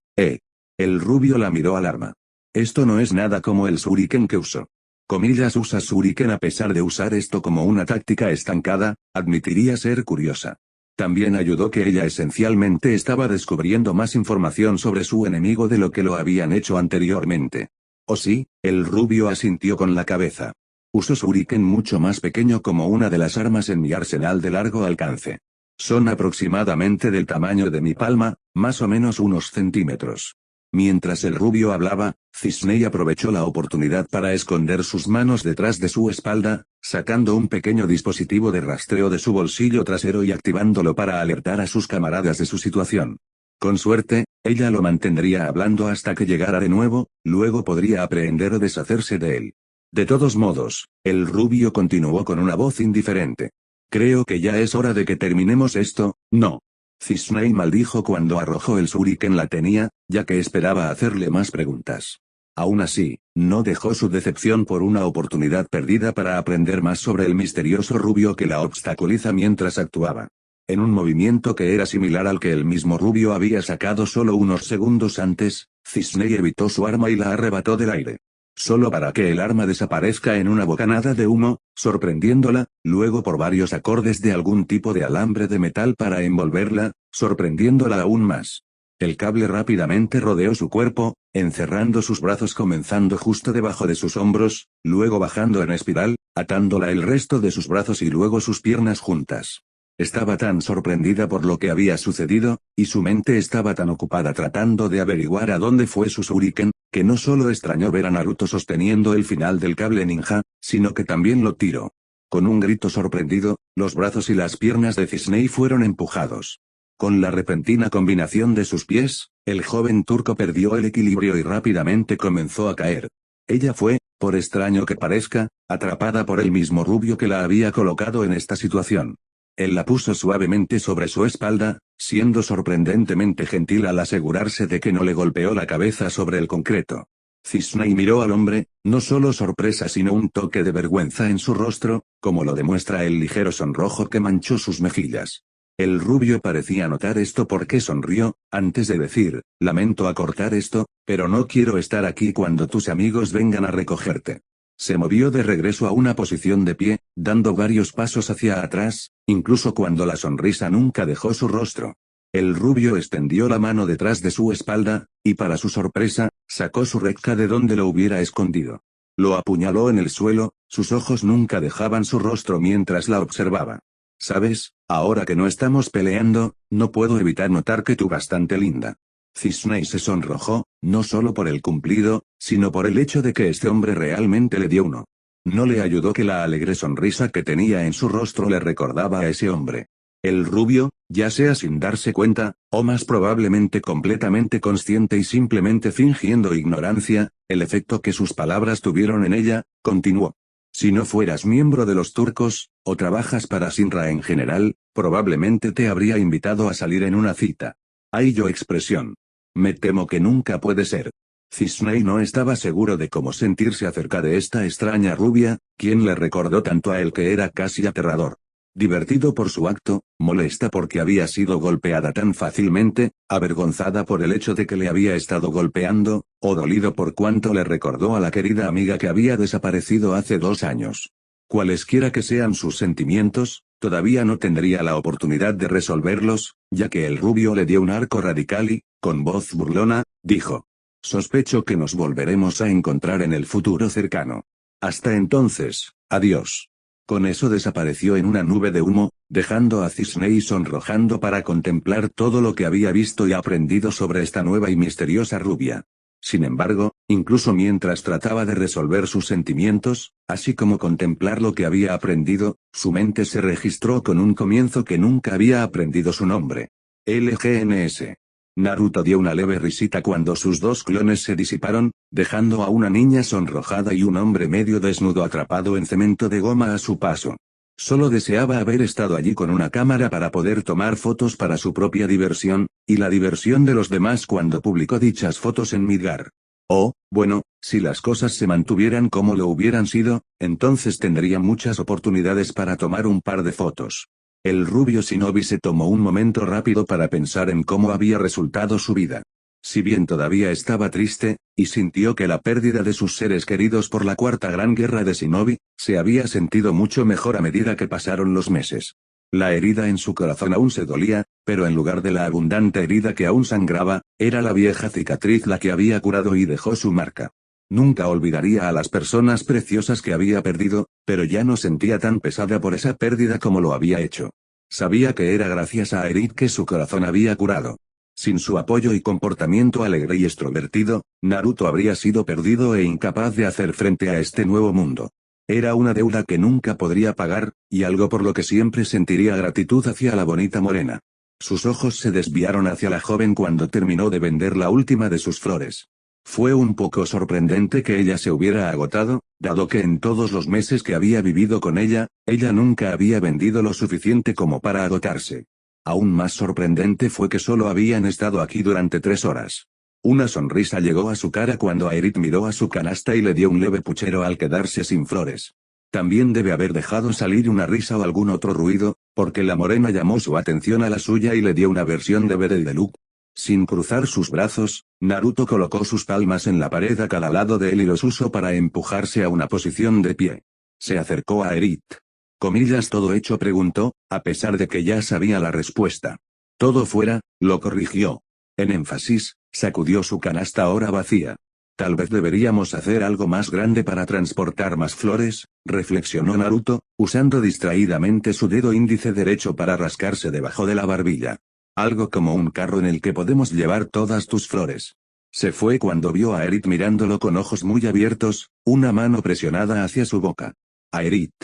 El rubio la miró al arma. Esto no es nada como el shuriken que usó. Comillas, usa shuriken a pesar de usar esto como una táctica estancada, admitiría ser curiosa. También ayudó que ella esencialmente estaba descubriendo más información sobre su enemigo de lo que lo habían hecho anteriormente. ¿Oh sí? El rubio asintió con la cabeza. Uso shuriken mucho más pequeño como una de las armas en mi arsenal de largo alcance. Son aproximadamente del tamaño de mi palma, más o menos unos centímetros. Mientras el rubio hablaba, Cisney aprovechó la oportunidad para esconder sus manos detrás de su espalda, sacando un pequeño dispositivo de rastreo de su bolsillo trasero y activándolo para alertar a sus camaradas de su situación. Con suerte, ella lo mantendría hablando hasta que llegara de nuevo, luego podría aprehender o deshacerse de él. De todos modos, el rubio continuó con una voz indiferente. Creo que ya es hora de que terminemos esto, ¿no? Cisney maldijo cuando arrojó el shuriken la tenía, ya que esperaba hacerle más preguntas. Aún así, no dejó su decepción por una oportunidad perdida para aprender más sobre el misterioso rubio que la obstaculiza mientras actuaba. En un movimiento que era similar al que el mismo rubio había sacado solo unos segundos antes, Cisney evitó su arma y la arrebató del aire. Solo para que el arma desaparezca en una bocanada de humo, sorprendiéndola, luego por varios acordes de algún tipo de alambre de metal para envolverla, sorprendiéndola aún más. El cable rápidamente rodeó su cuerpo, encerrando sus brazos comenzando justo debajo de sus hombros, luego bajando en espiral, atándola el resto de sus brazos y luego sus piernas juntas. Estaba tan sorprendida por lo que había sucedido, y su mente estaba tan ocupada tratando de averiguar a dónde fue su shuriken, que no solo extrañó ver a Naruto sosteniendo el final del cable ninja, sino que también lo tiró. Con un grito sorprendido, los brazos y las piernas de Cisney fueron empujados. Con la repentina combinación de sus pies, el joven turco perdió el equilibrio y rápidamente comenzó a caer. Ella fue, por extraño que parezca, atrapada por el mismo rubio que la había colocado en esta situación. Él la puso suavemente sobre su espalda, siendo sorprendentemente gentil al asegurarse de que no le golpeó la cabeza sobre el concreto. Cisney miró al hombre, no solo sorpresa sino un toque de vergüenza en su rostro, como lo demuestra el ligero sonrojo que manchó sus mejillas. El rubio parecía notar esto porque sonrió, antes de decir, lamento acortar esto, pero no quiero estar aquí cuando tus amigos vengan a recogerte. Se movió de regreso a una posición de pie, dando varios pasos hacia atrás, incluso cuando la sonrisa nunca dejó su rostro. El rubio extendió la mano detrás de su espalda, y para su sorpresa, sacó su Rekka de donde lo hubiera escondido. Lo apuñaló en el suelo, sus ojos nunca dejaban su rostro mientras la observaba. ¿Sabes? Ahora que no estamos peleando, no puedo evitar notar que tú bastante linda. Cisney se sonrojó, no solo por el cumplido, sino por el hecho de que este hombre realmente le dio uno. No le ayudó que la alegre sonrisa que tenía en su rostro le recordaba a ese hombre. El rubio, ya sea sin darse cuenta, o más probablemente completamente consciente y simplemente fingiendo ignorancia, el efecto que sus palabras tuvieron en ella, continuó. Si no fueras miembro de los turcos, o trabajas para Shinra en general, probablemente te habría invitado a salir en una cita. Hay yo expresión. Me temo que nunca puede ser. Cisney no estaba seguro de cómo sentirse acerca de esta extraña rubia, quien le recordó tanto a él que era casi aterrador. Divertido por su acto, molesta porque había sido golpeada tan fácilmente, avergonzada por el hecho de que le había estado golpeando, o dolido por cuanto le recordó a la querida amiga que había desaparecido hace 2 años. Cualesquiera que sean sus sentimientos, Todavía no tendría la oportunidad de resolverlos, ya que el rubio le dio un arco radical y, con voz burlona, dijo: sospecho que nos volveremos a encontrar en el futuro cercano. Hasta entonces, adiós. Con eso desapareció en una nube de humo, dejando a Cisney sonrojando para contemplar todo lo que había visto y aprendido sobre esta nueva y misteriosa rubia. Sin embargo, incluso mientras trataba de resolver sus sentimientos, así como contemplar lo que había aprendido, su mente se registró con un comienzo que nunca había aprendido su nombre. LGNS. Naruto dio una leve risita cuando sus dos clones se disiparon, dejando a una niña sonrojada y un hombre medio desnudo atrapado en cemento de goma a su paso. Solo deseaba haber estado allí con una cámara para poder tomar fotos para su propia diversión, y la diversión de los demás cuando publicó dichas fotos en Midgar. Oh, bueno, si las cosas se mantuvieran como lo hubieran sido, entonces tendría muchas oportunidades para tomar un par de fotos. El rubio shinobi se tomó un momento rápido para pensar en cómo había resultado su vida. Si bien todavía estaba triste, y sintió que la pérdida de sus seres queridos por la cuarta gran guerra de Shinobi, se había sentido mucho mejor a medida que pasaron los meses. La herida en su corazón aún se dolía, pero en lugar de la abundante herida que aún sangraba, era la vieja cicatriz la que había curado y dejó su marca. Nunca olvidaría a las personas preciosas que había perdido, pero ya no sentía tan pesada por esa pérdida como lo había hecho. Sabía que era gracias a Aerith que su corazón había curado. Sin su apoyo y comportamiento alegre y extrovertido, Naruto habría sido perdido e incapaz de hacer frente a este nuevo mundo. Era una deuda que nunca podría pagar, y algo por lo que siempre sentiría gratitud hacia la bonita morena. Sus ojos se desviaron hacia la joven cuando terminó de vender la última de sus flores. Fue un poco sorprendente que ella se hubiera agotado, dado que en todos los meses que había vivido con ella nunca había vendido lo suficiente como para agotarse. Aún más sorprendente fue que solo habían estado aquí durante 3 horas. Una sonrisa llegó a su cara cuando Aerith miró a su canasta y le dio un leve puchero al quedarse sin flores. También debe haber dejado salir una risa o algún otro ruido, porque la morena llamó su atención a la suya y le dio una versión leve del look. Sin cruzar sus brazos, Naruto colocó sus palmas en la pared a cada lado de él y los usó para empujarse a una posición de pie. Se acercó a Aerith. Comillas todo hecho preguntó, a pesar de que ya sabía la respuesta. Todo fuera, lo corrigió. En énfasis, sacudió su canasta ahora vacía. Tal vez deberíamos hacer algo más grande para transportar más flores, reflexionó Naruto, usando distraídamente su dedo índice derecho para rascarse debajo de la barbilla. Algo como un carro en el que podemos llevar todas tus flores. Se fue cuando vio a Aerith mirándolo con ojos muy abiertos, una mano presionada hacia su boca. Aerith.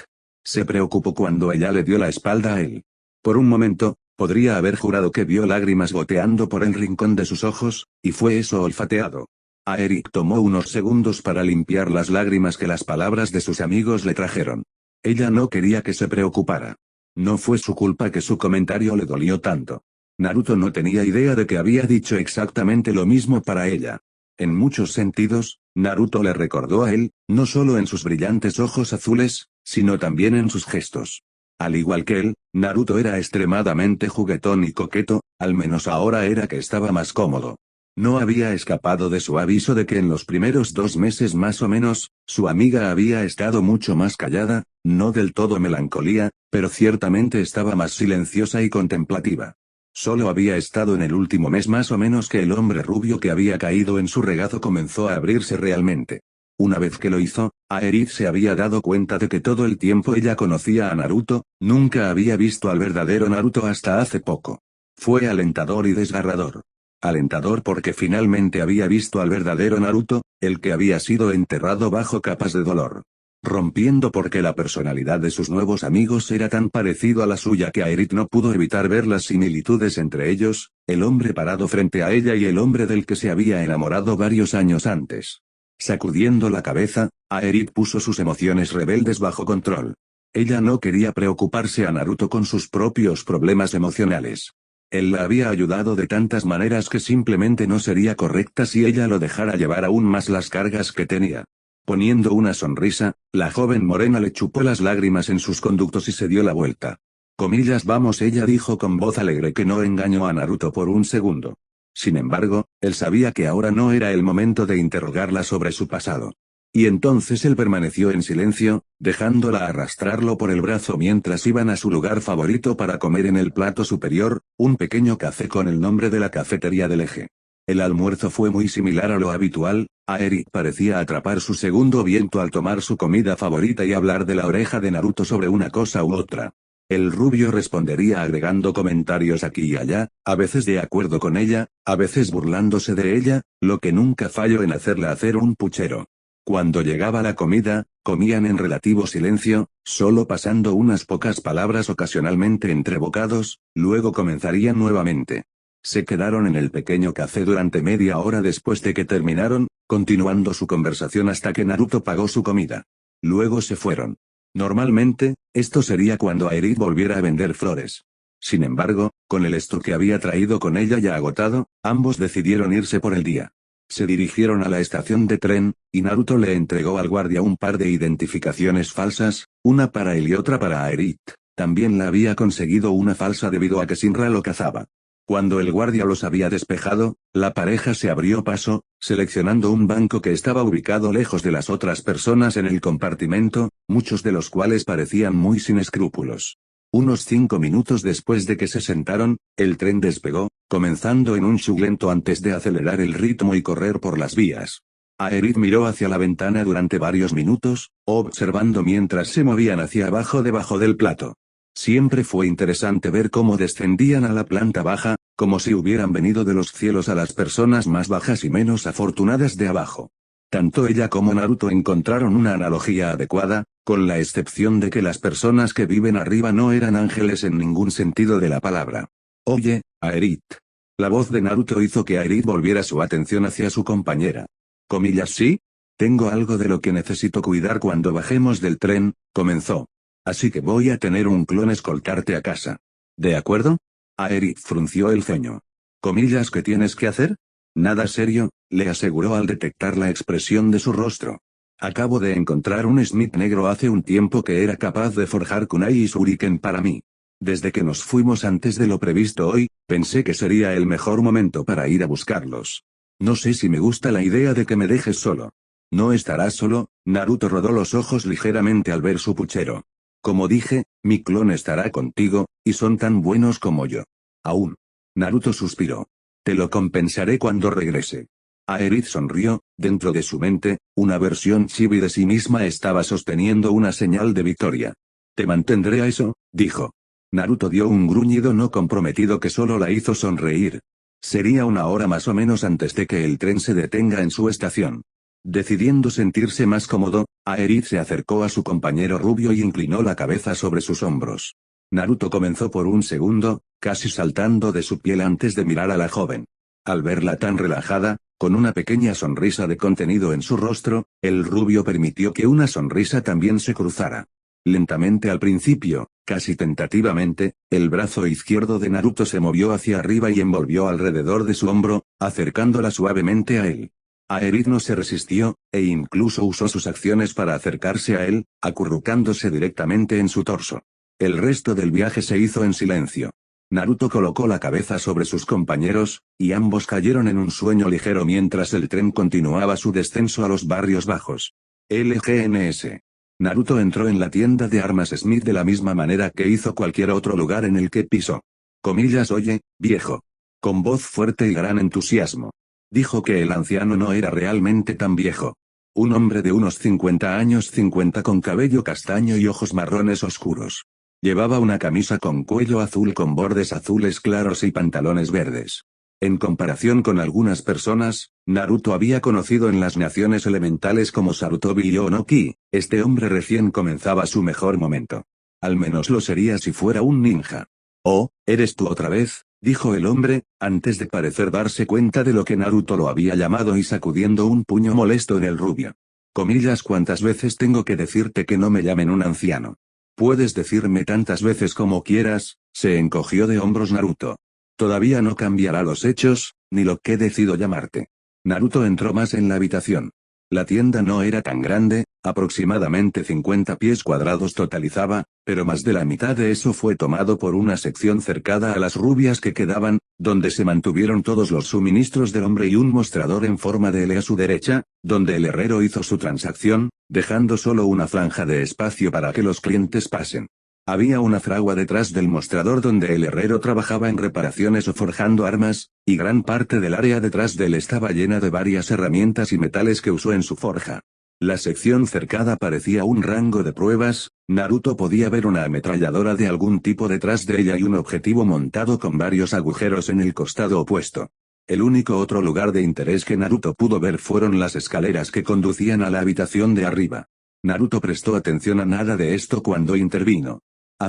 Se preocupó cuando ella le dio la espalda a él. Por un momento, podría haber jurado que vio lágrimas goteando por el rincón de sus ojos, y fue eso olfateado. Aerith tomó unos segundos para limpiar las lágrimas que las palabras de sus amigos le trajeron. Ella no quería que se preocupara. No fue su culpa que su comentario le dolió tanto. Naruto no tenía idea de que había dicho exactamente lo mismo para ella. En muchos sentidos, Naruto le recordó a él, no solo en sus brillantes ojos azules, sino también en sus gestos. Al igual que él, Naruto era extremadamente juguetón y coqueto, al menos ahora era que estaba más cómodo. No había escapado de su aviso de que en los primeros 2 meses más o menos, su amiga había estado mucho más callada, no del todo melancolía, pero ciertamente estaba más silenciosa y contemplativa. Solo había estado en el último mes más o menos que el hombre rubio que había caído en su regazo comenzó a abrirse realmente. Una vez que lo hizo, Aerith se había dado cuenta de que todo el tiempo ella conocía a Naruto, nunca había visto al verdadero Naruto hasta hace poco. Fue alentador y desgarrador. Alentador porque finalmente había visto al verdadero Naruto, el que había sido enterrado bajo capas de dolor. Rompiendo porque la personalidad de sus nuevos amigos era tan parecido a la suya que Aerith no pudo evitar ver las similitudes entre ellos, el hombre parado frente a ella y el hombre del que se había enamorado varios años antes. Sacudiendo la cabeza, Aerith puso sus emociones rebeldes bajo control. Ella no quería preocuparse a Naruto con sus propios problemas emocionales. Él la había ayudado de tantas maneras que simplemente no sería correcta si ella lo dejara llevar aún más las cargas que tenía. Poniendo una sonrisa, la joven morena le chupó las lágrimas en sus conductos y se dio la vuelta. Comillas vamos, ella dijo con voz alegre que no engañó a Naruto por un segundo. Sin embargo, él sabía que ahora no era el momento de interrogarla sobre su pasado. Y entonces él permaneció en silencio, dejándola arrastrarlo por el brazo mientras iban a su lugar favorito para comer en el plato superior, un pequeño café con el nombre de la cafetería del eje. El almuerzo fue muy similar a lo habitual, a Eric parecía atrapar su segundo viento al tomar su comida favorita y hablar de la oreja de Naruto sobre una cosa u otra. El rubio respondería agregando comentarios aquí y allá, a veces de acuerdo con ella, a veces burlándose de ella, lo que nunca falló en hacerla hacer un puchero. Cuando llegaba la comida, comían en relativo silencio, solo pasando unas pocas palabras ocasionalmente entre bocados, luego comenzarían nuevamente. Se quedaron en el pequeño café durante media hora después de que terminaron, continuando su conversación hasta que Naruto pagó su comida. Luego se fueron. Normalmente, esto sería cuando Aerith volviera a vender flores. Sin embargo, con el stock que había traído con ella ya agotado, ambos decidieron irse por el día. Se dirigieron a la estación de tren, y Naruto le entregó al guardia un par de identificaciones falsas, una para él y otra para Aerith. También la había conseguido una falsa debido a que Shinra lo cazaba. Cuando el guardia los había despejado, la pareja se abrió paso, seleccionando un banco que estaba ubicado lejos de las otras personas en el compartimento, muchos de los cuales parecían muy sin escrúpulos. Unos 5 minutos después de que se sentaron, el tren despegó, comenzando en un chug lento antes de acelerar el ritmo y correr por las vías. Aerith miró hacia la ventana durante varios minutos, observando mientras se movían hacia abajo debajo del plato. Siempre fue interesante ver cómo descendían a la planta baja, como si hubieran venido de los cielos a las personas más bajas y menos afortunadas de abajo. Tanto ella como Naruto encontraron una analogía adecuada, con la excepción de que las personas que viven arriba no eran ángeles en ningún sentido de la palabra. Oye, Aerith. La voz de Naruto hizo que Aerith volviera su atención hacia su compañera. Comillas, ¿sí? Tengo algo de lo que necesito cuidar cuando bajemos del tren, comenzó. Así que voy a tener un clon escoltarte a casa. ¿De acuerdo? Aerith frunció el ceño. Comillas, ¿qué tienes que hacer? Nada serio, le aseguró al detectar la expresión de su rostro. Acabo de encontrar un Smith negro hace un tiempo que era capaz de forjar kunai y shuriken para mí. Desde que nos fuimos antes de lo previsto hoy, pensé que sería el mejor momento para ir a buscarlos. No sé si me gusta la idea de que me dejes solo. No estarás solo, Naruto rodó los ojos ligeramente al ver su puchero. Como dije, mi clon estará contigo, y son tan buenos como yo. Aún. Naruto suspiró. Te lo compensaré cuando regrese. Aerith sonrió, dentro de su mente, una versión chibi de sí misma estaba sosteniendo una señal de victoria. Te mantendré a eso, dijo. Naruto dio un gruñido no comprometido que solo la hizo sonreír. Sería una hora más o menos antes de que el tren se detenga en su estación. Decidiendo sentirse más cómodo, Aerith se acercó a su compañero rubio y inclinó la cabeza sobre sus hombros. Naruto comenzó por un segundo, casi saltando de su piel antes de mirar a la joven. Al verla tan relajada, con una pequeña sonrisa de contenido en su rostro, el rubio permitió que una sonrisa también se cruzara. Lentamente al principio, casi tentativamente, el brazo izquierdo de Naruto se movió hacia arriba y envolvió alrededor de su hombro, acercándola suavemente a él. Aerith no se resistió, e incluso usó sus acciones para acercarse a él, acurrucándose directamente en su torso. El resto del viaje se hizo en silencio. Naruto colocó la cabeza sobre sus compañeros, y ambos cayeron en un sueño ligero mientras el tren continuaba su descenso a los barrios bajos. LGNS. Naruto entró en la tienda de armas Smith de la misma manera que hizo cualquier otro lugar en el que pisó. Comillas, oye, viejo. Con voz fuerte y gran entusiasmo. Dijo que el anciano no era realmente tan viejo. Un hombre de unos 50 años 50 con cabello castaño y ojos marrones oscuros. Llevaba una camisa con cuello azul con bordes azules claros y pantalones verdes. En comparación con algunas personas, Naruto había conocido en las naciones elementales como Sarutobi y Onoki, este hombre recién comenzaba su mejor momento. Al menos lo sería si fuera un ninja. Oh, ¿eres tú otra vez?, dijo el hombre, antes de parecer darse cuenta de lo que Naruto lo había llamado y sacudiendo un puño molesto en el rubio. Comillas, ¿cuántas veces tengo que decirte que no me llamen un anciano? Puedes decirme tantas veces como quieras, se encogió de hombros Naruto. Todavía no cambiará los hechos, ni lo que decido llamarte. Naruto entró más en la habitación. La tienda no era tan grande, aproximadamente 50 pies cuadrados totalizaba, pero más de la mitad de eso fue tomado por una sección cercada a las rubias que quedaban, donde se mantuvieron todos los suministros del hombre y un mostrador en forma de L a su derecha, donde el herrero hizo su transacción, dejando solo una franja de espacio para que los clientes pasen. Había una fragua detrás del mostrador donde el herrero trabajaba en reparaciones o forjando armas, y gran parte del área detrás de él estaba llena de varias herramientas y metales que usó en su forja. La sección cercada parecía un rango de pruebas. Naruto podía ver una ametralladora de algún tipo detrás de ella y un objetivo montado con varios agujeros en el costado opuesto. El único otro lugar de interés que Naruto pudo ver fueron las escaleras que conducían a la habitación de arriba. Naruto prestó atención a nada de esto cuando intervino.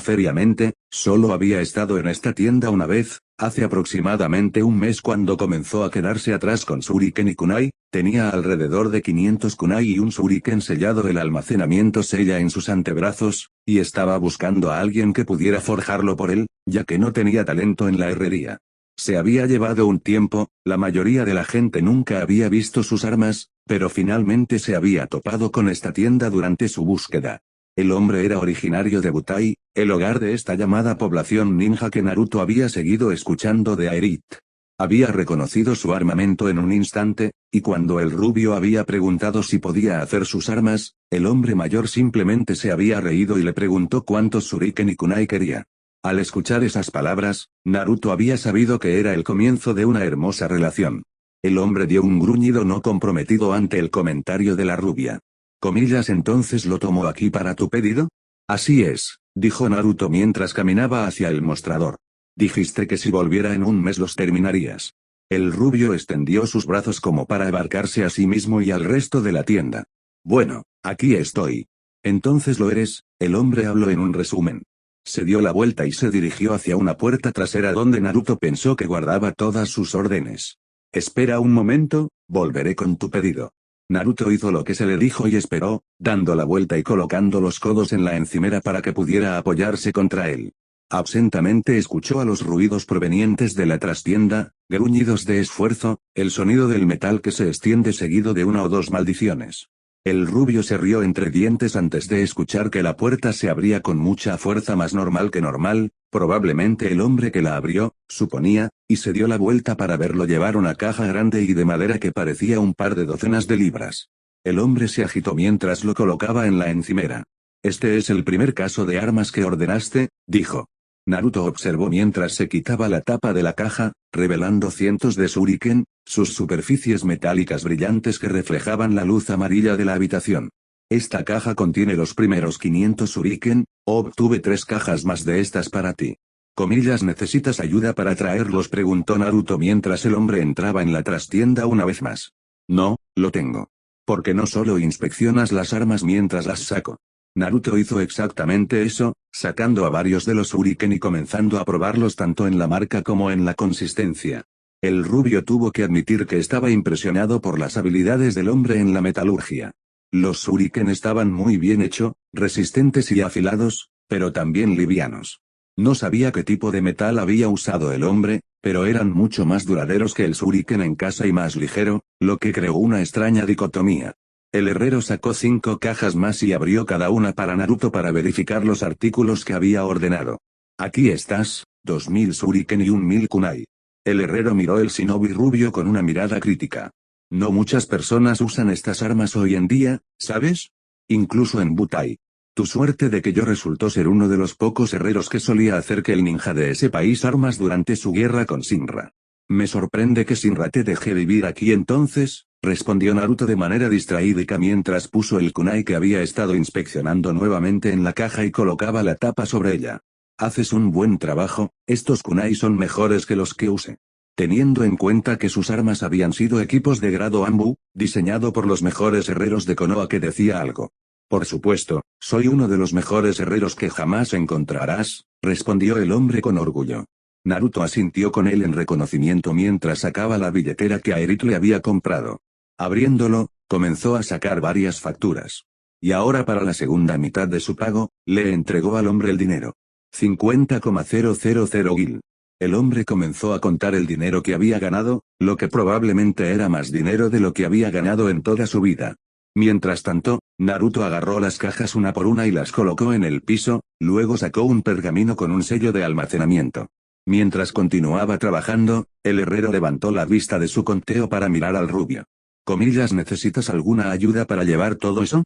Feriamente, solo había estado en esta tienda una vez, hace aproximadamente un mes cuando comenzó a quedarse atrás con shuriken y kunai, tenía alrededor de 500 kunai y un shuriken sellado el almacenamiento sella en sus antebrazos, y estaba buscando a alguien que pudiera forjarlo por él, ya que no tenía talento en la herrería. Se había llevado un tiempo, la mayoría de la gente nunca había visto sus armas, pero finalmente se había topado con esta tienda durante su búsqueda. El hombre era originario de Butai, el hogar de esta llamada población ninja que Naruto había seguido escuchando de Aerith. Había reconocido su armamento en un instante, y cuando el rubio había preguntado si podía hacer sus armas, el hombre mayor simplemente se había reído y le preguntó cuántos shuriken y kunai quería. Al escuchar esas palabras, Naruto había sabido que era el comienzo de una hermosa relación. El hombre dio un gruñido no comprometido ante el comentario de la rubia. Comillas, entonces lo tomo aquí para tu pedido. Así es, dijo Naruto mientras caminaba hacia el mostrador. Dijiste que si volviera en un mes los terminarías. El rubio extendió sus brazos como para abarcarse a sí mismo y al resto de la tienda. Bueno, aquí estoy. Entonces lo eres, el hombre habló en un resumen. Se dio la vuelta y se dirigió hacia una puerta trasera donde Naruto pensó que guardaba todas sus órdenes. Espera un momento, volveré con tu pedido. Naruto hizo lo que se le dijo y esperó, dando la vuelta y colocando los codos en la encimera para que pudiera apoyarse contra él. Absentamente escuchó a los ruidos provenientes de la trastienda, gruñidos de esfuerzo, el sonido del metal que se extiende seguido de una o dos maldiciones. El rubio se rió entre dientes antes de escuchar que la puerta se abría con mucha fuerza más normal que normal, probablemente el hombre que la abrió, suponía, y se dio la vuelta para verlo llevar una caja grande y de madera que parecía un par de docenas de libras. El hombre se agitó mientras lo colocaba en la encimera. Este es el primer caso de armas que ordenaste, dijo. Naruto observó mientras se quitaba la tapa de la caja, revelando cientos de shuriken, sus superficies metálicas brillantes que reflejaban la luz amarilla de la habitación. Esta caja contiene los primeros 500 shuriken, obtuve 3 cajas más de estas para ti. Comillas, ¿necesitas ayuda para traerlos?, preguntó Naruto mientras el hombre entraba en la trastienda una vez más. No, lo tengo. ¿Por qué no solo inspeccionas las armas mientras las saco? Naruto hizo exactamente eso, sacando a varios de los shuriken y comenzando a probarlos tanto en la marca como en la consistencia. El rubio tuvo que admitir que estaba impresionado por las habilidades del hombre en la metalurgia. Los shuriken estaban muy bien hechos, resistentes y afilados, pero también livianos. No sabía qué tipo de metal había usado el hombre, pero eran mucho más duraderos que el shuriken en casa y más ligero, lo que creó una extraña dicotomía. El herrero sacó 5 cajas más y abrió cada una para Naruto para verificar los artículos que había ordenado. Aquí estás, 2000 shuriken y 1000 kunai. El herrero miró el shinobi rubio con una mirada crítica. No muchas personas usan estas armas hoy en día, ¿sabes? Incluso en Butai. Tu suerte de que yo resultó ser uno de los pocos herreros que solía hacer que el ninja de ese país armas durante su guerra con Shinra. Me sorprende que Shinra te deje vivir aquí entonces, respondió Naruto de manera distraída mientras puso el kunai que había estado inspeccionando nuevamente en la caja y colocaba la tapa sobre ella. Haces un buen trabajo, estos kunai son mejores que los que use. Teniendo en cuenta que sus armas habían sido equipos de grado Anbu, diseñado por los mejores herreros de Konoha, que decía algo. Por supuesto, soy uno de los mejores herreros que jamás encontrarás, respondió el hombre con orgullo. Naruto asintió con él en reconocimiento mientras sacaba la billetera que Aerith le había comprado. Abriéndolo, comenzó a sacar varias facturas. Y ahora, para la segunda mitad de su pago, le entregó al hombre el dinero. 50,000 gil. El hombre comenzó a contar el dinero que había ganado, lo que probablemente era más dinero de lo que había ganado en toda su vida. Mientras tanto, Naruto agarró las cajas una por una y las colocó en el piso, luego sacó un pergamino con un sello de almacenamiento. Mientras continuaba trabajando, el herrero levantó la vista de su conteo para mirar al rubio. Comillas, ¿necesitas alguna ayuda para llevar todo eso?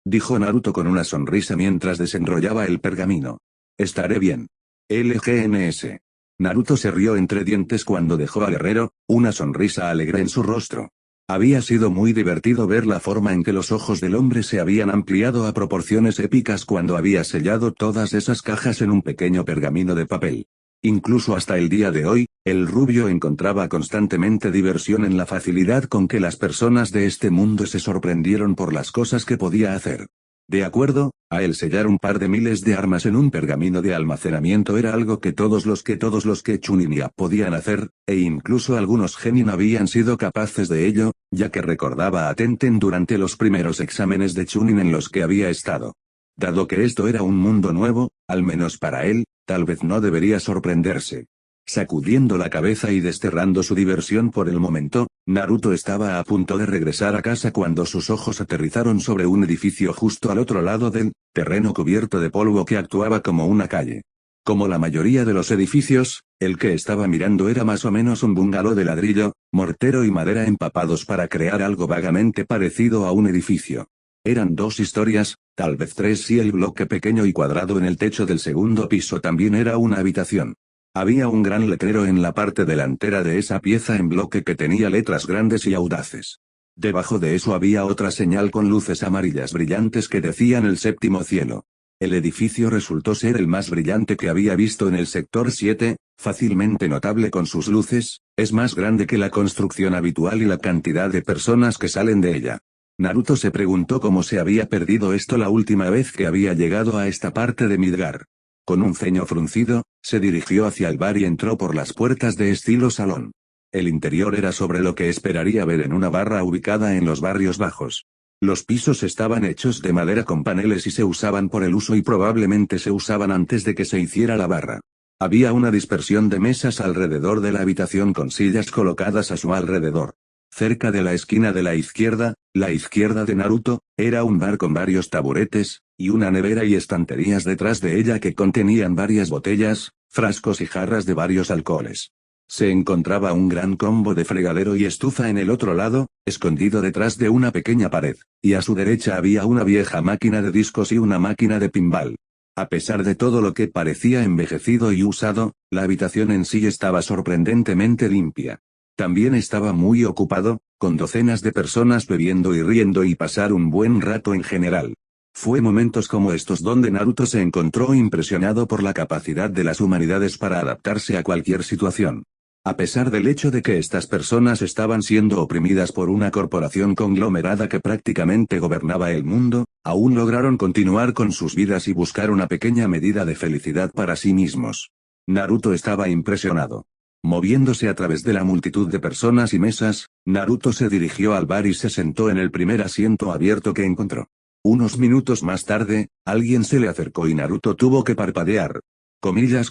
Dijo Naruto con una sonrisa mientras desenrollaba el pergamino. Estaré bien. LGNS. Naruto se rió entre dientes cuando dejó al herrero, una sonrisa alegre en su rostro. Había sido muy divertido ver la forma en que los ojos del hombre se habían ampliado a proporciones épicas cuando había sellado todas esas cajas en un pequeño pergamino de papel. Incluso hasta el día de hoy, el rubio encontraba constantemente diversión en la facilidad con que las personas de este mundo se sorprendieron por las cosas que podía hacer. De acuerdo, a él sellar un par de miles de armas en un pergamino de almacenamiento era algo que todos los que Chunin ya podían hacer, e incluso algunos genin habían sido capaces de ello, ya que recordaba a Tenten durante los primeros exámenes de Chunin en los que había estado. Dado que esto era un mundo nuevo, al menos para él, tal vez no debería sorprenderse. Sacudiendo la cabeza y desterrando su diversión por el momento, Naruto estaba a punto de regresar a casa cuando sus ojos aterrizaron sobre un edificio justo al otro lado del terreno cubierto de polvo que actuaba como una calle. Como la mayoría de los edificios, el que estaba mirando era más o menos un bungalow de ladrillo, mortero y madera empapados para crear algo vagamente parecido a un edificio. Eran dos historias, tal vez tres si el bloque pequeño y cuadrado en el techo del segundo piso también era una habitación. Había un gran letrero en la parte delantera de esa pieza en bloque que tenía letras grandes y audaces. Debajo de eso había otra señal con luces amarillas brillantes que decían el séptimo cielo. El edificio resultó ser el más brillante que había visto en el sector 7, fácilmente notable con sus luces, es más grande que la construcción habitual y la cantidad de personas que salen de ella. Naruto se preguntó cómo se había perdido esto la última vez que había llegado a esta parte de Midgar. Con un ceño fruncido, se dirigió hacia el bar y entró por las puertas de estilo salón. El interior era sobre lo que esperaría ver en una barra ubicada en los barrios bajos. Los pisos estaban hechos de madera con paneles y se usaban por el uso y probablemente se usaban antes de que se hiciera la barra. Había una dispersión de mesas alrededor de la habitación con sillas colocadas a su alrededor. Cerca de la esquina de la izquierda de Naruto, era un bar con varios taburetes, y una nevera y estanterías detrás de ella que contenían varias botellas, frascos y jarras de varios alcoholes. Se encontraba un gran combo de fregadero y estufa en el otro lado, escondido detrás de una pequeña pared, y a su derecha había una vieja máquina de discos y una máquina de pinball. A pesar de todo lo que parecía envejecido y usado, la habitación en sí estaba sorprendentemente limpia. También estaba muy ocupado, con docenas de personas bebiendo y riendo y pasar un buen rato en general. Fue momentos como estos donde Naruto se encontró impresionado por la capacidad de las humanidades para adaptarse a cualquier situación. A pesar del hecho de que estas personas estaban siendo oprimidas por una corporación conglomerada que prácticamente gobernaba el mundo, aún lograron continuar con sus vidas y buscar una pequeña medida de felicidad para sí mismos. Naruto estaba impresionado. Moviéndose a través de la multitud de personas y mesas, Naruto se dirigió al bar y se sentó en el primer asiento abierto que encontró. Unos minutos más tarde, alguien se le acercó y Naruto tuvo que parpadear.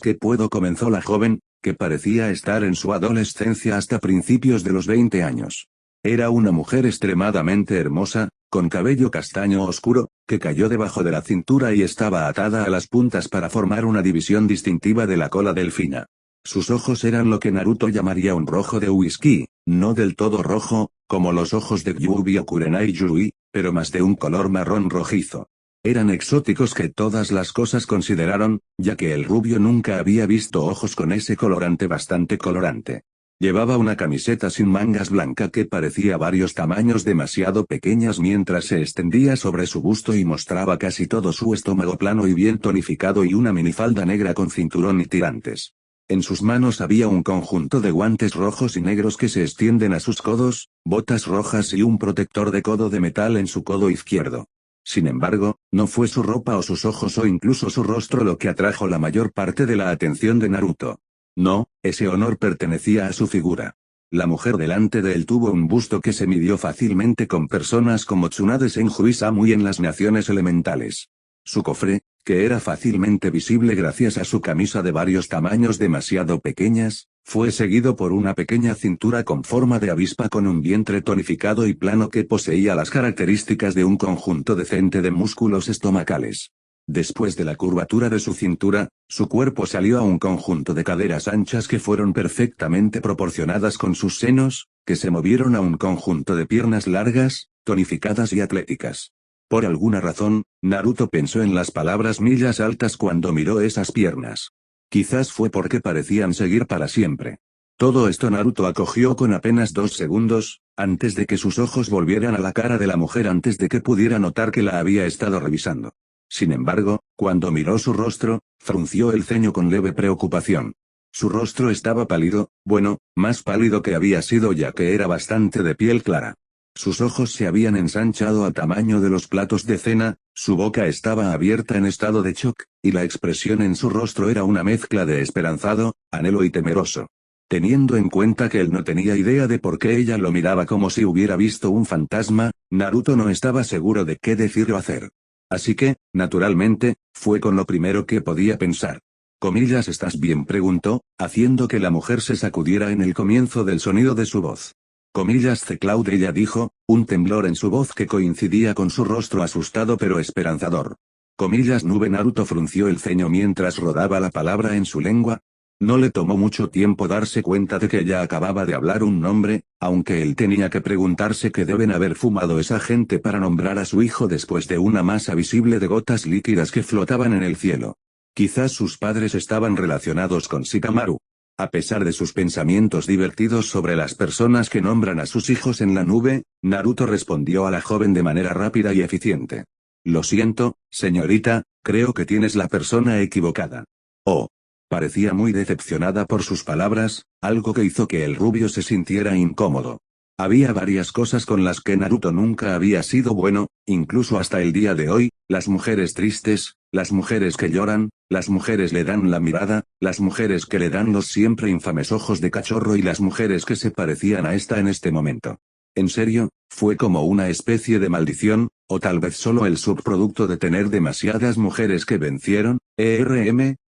¿Qué puedo? Comenzó la joven, que parecía estar en su adolescencia hasta principios de los 20 años. Era una mujer extremadamente hermosa, con cabello castaño oscuro, que cayó debajo de la cintura y estaba atada a las puntas para formar una división distintiva de la cola delfina. Sus ojos eran lo que Naruto llamaría un rojo de whisky, no del todo rojo, como los ojos de Kyuubi o Kurenai Yui, pero más de un color marrón rojizo. Eran exóticos que todas las cosas consideraron, ya que el rubio nunca había visto ojos con ese colorante bastante colorante. Llevaba una camiseta sin mangas blanca que parecía varios tamaños demasiado pequeñas mientras se extendía sobre su busto y mostraba casi todo su estómago plano y bien tonificado y una minifalda negra con cinturón y tirantes. En sus manos había un conjunto de guantes rojos y negros que se extienden a sus codos, botas rojas y un protector de codo de metal en su codo izquierdo. Sin embargo, no fue su ropa o sus ojos o incluso su rostro lo que atrajo la mayor parte de la atención de Naruto. No, ese honor pertenecía a su figura. La mujer delante de él tuvo un busto que se midió fácilmente con personas como Tsunade Senju y Samui en las naciones elementales. Su cofre, que era fácilmente visible gracias a su camisa de varios tamaños demasiado pequeñas, Fue seguido por una pequeña cintura con forma de avispa con un vientre tonificado y plano que poseía las características de un conjunto decente de músculos estomacales. Después de la curvatura de su cintura, su cuerpo salió a un conjunto de caderas anchas que fueron perfectamente proporcionadas con sus senos, que se movieron a un conjunto de piernas largas, tonificadas y atléticas. Por alguna razón, Naruto pensó en las palabras millas altas cuando miró esas piernas. Quizás fue porque parecían seguir para siempre. Todo esto Naruto acogió con apenas 2 segundos, antes de que sus ojos volvieran a la cara de la mujer antes de que pudiera notar que la había estado revisando. Sin embargo, cuando miró su rostro, frunció el ceño con leve preocupación. Su rostro estaba pálido, bueno, más pálido que había sido ya que era bastante de piel clara. Sus ojos se habían ensanchado al tamaño de los platos de cena, su boca estaba abierta en estado de shock, y la expresión en su rostro era una mezcla de esperanzado, anhelo y temeroso. Teniendo en cuenta que él no tenía idea de por qué ella lo miraba como si hubiera visto un fantasma, Naruto no estaba seguro de qué decir o hacer. Así que, naturalmente, fue con lo primero que podía pensar. Comillas, ¿estás bien?, preguntó, haciendo que la mujer se sacudiera en el comienzo del sonido de su voz. Comillas, C. Cloud, ella dijo, un temblor en su voz que coincidía con su rostro asustado pero esperanzador. Comillas, nube. Naruto frunció el ceño mientras rodaba la palabra en su lengua. No le tomó mucho tiempo darse cuenta de que ella acababa de hablar un nombre, aunque él tenía que preguntarse qué deben haber fumado esa gente para nombrar a su hijo después de una masa visible de gotas líquidas que flotaban en el cielo. Quizás sus padres estaban relacionados con Shikamaru. A pesar de sus pensamientos divertidos sobre las personas que nombran a sus hijos en la nube, Naruto respondió a la joven de manera rápida y eficiente. Lo siento, señorita, creo que tienes la persona equivocada. Oh. Parecía muy decepcionada por sus palabras, algo que hizo que el rubio se sintiera incómodo. Había varias cosas con las que Naruto nunca había sido bueno, incluso hasta el día de hoy: las mujeres tristes, las mujeres que lloran, las mujeres le dan la mirada, las mujeres que le dan los siempre infames ojos de cachorro y las mujeres que se parecían a esta en este momento. En serio, fue como una especie de maldición, o tal vez solo el subproducto de tener demasiadas mujeres que vencieron,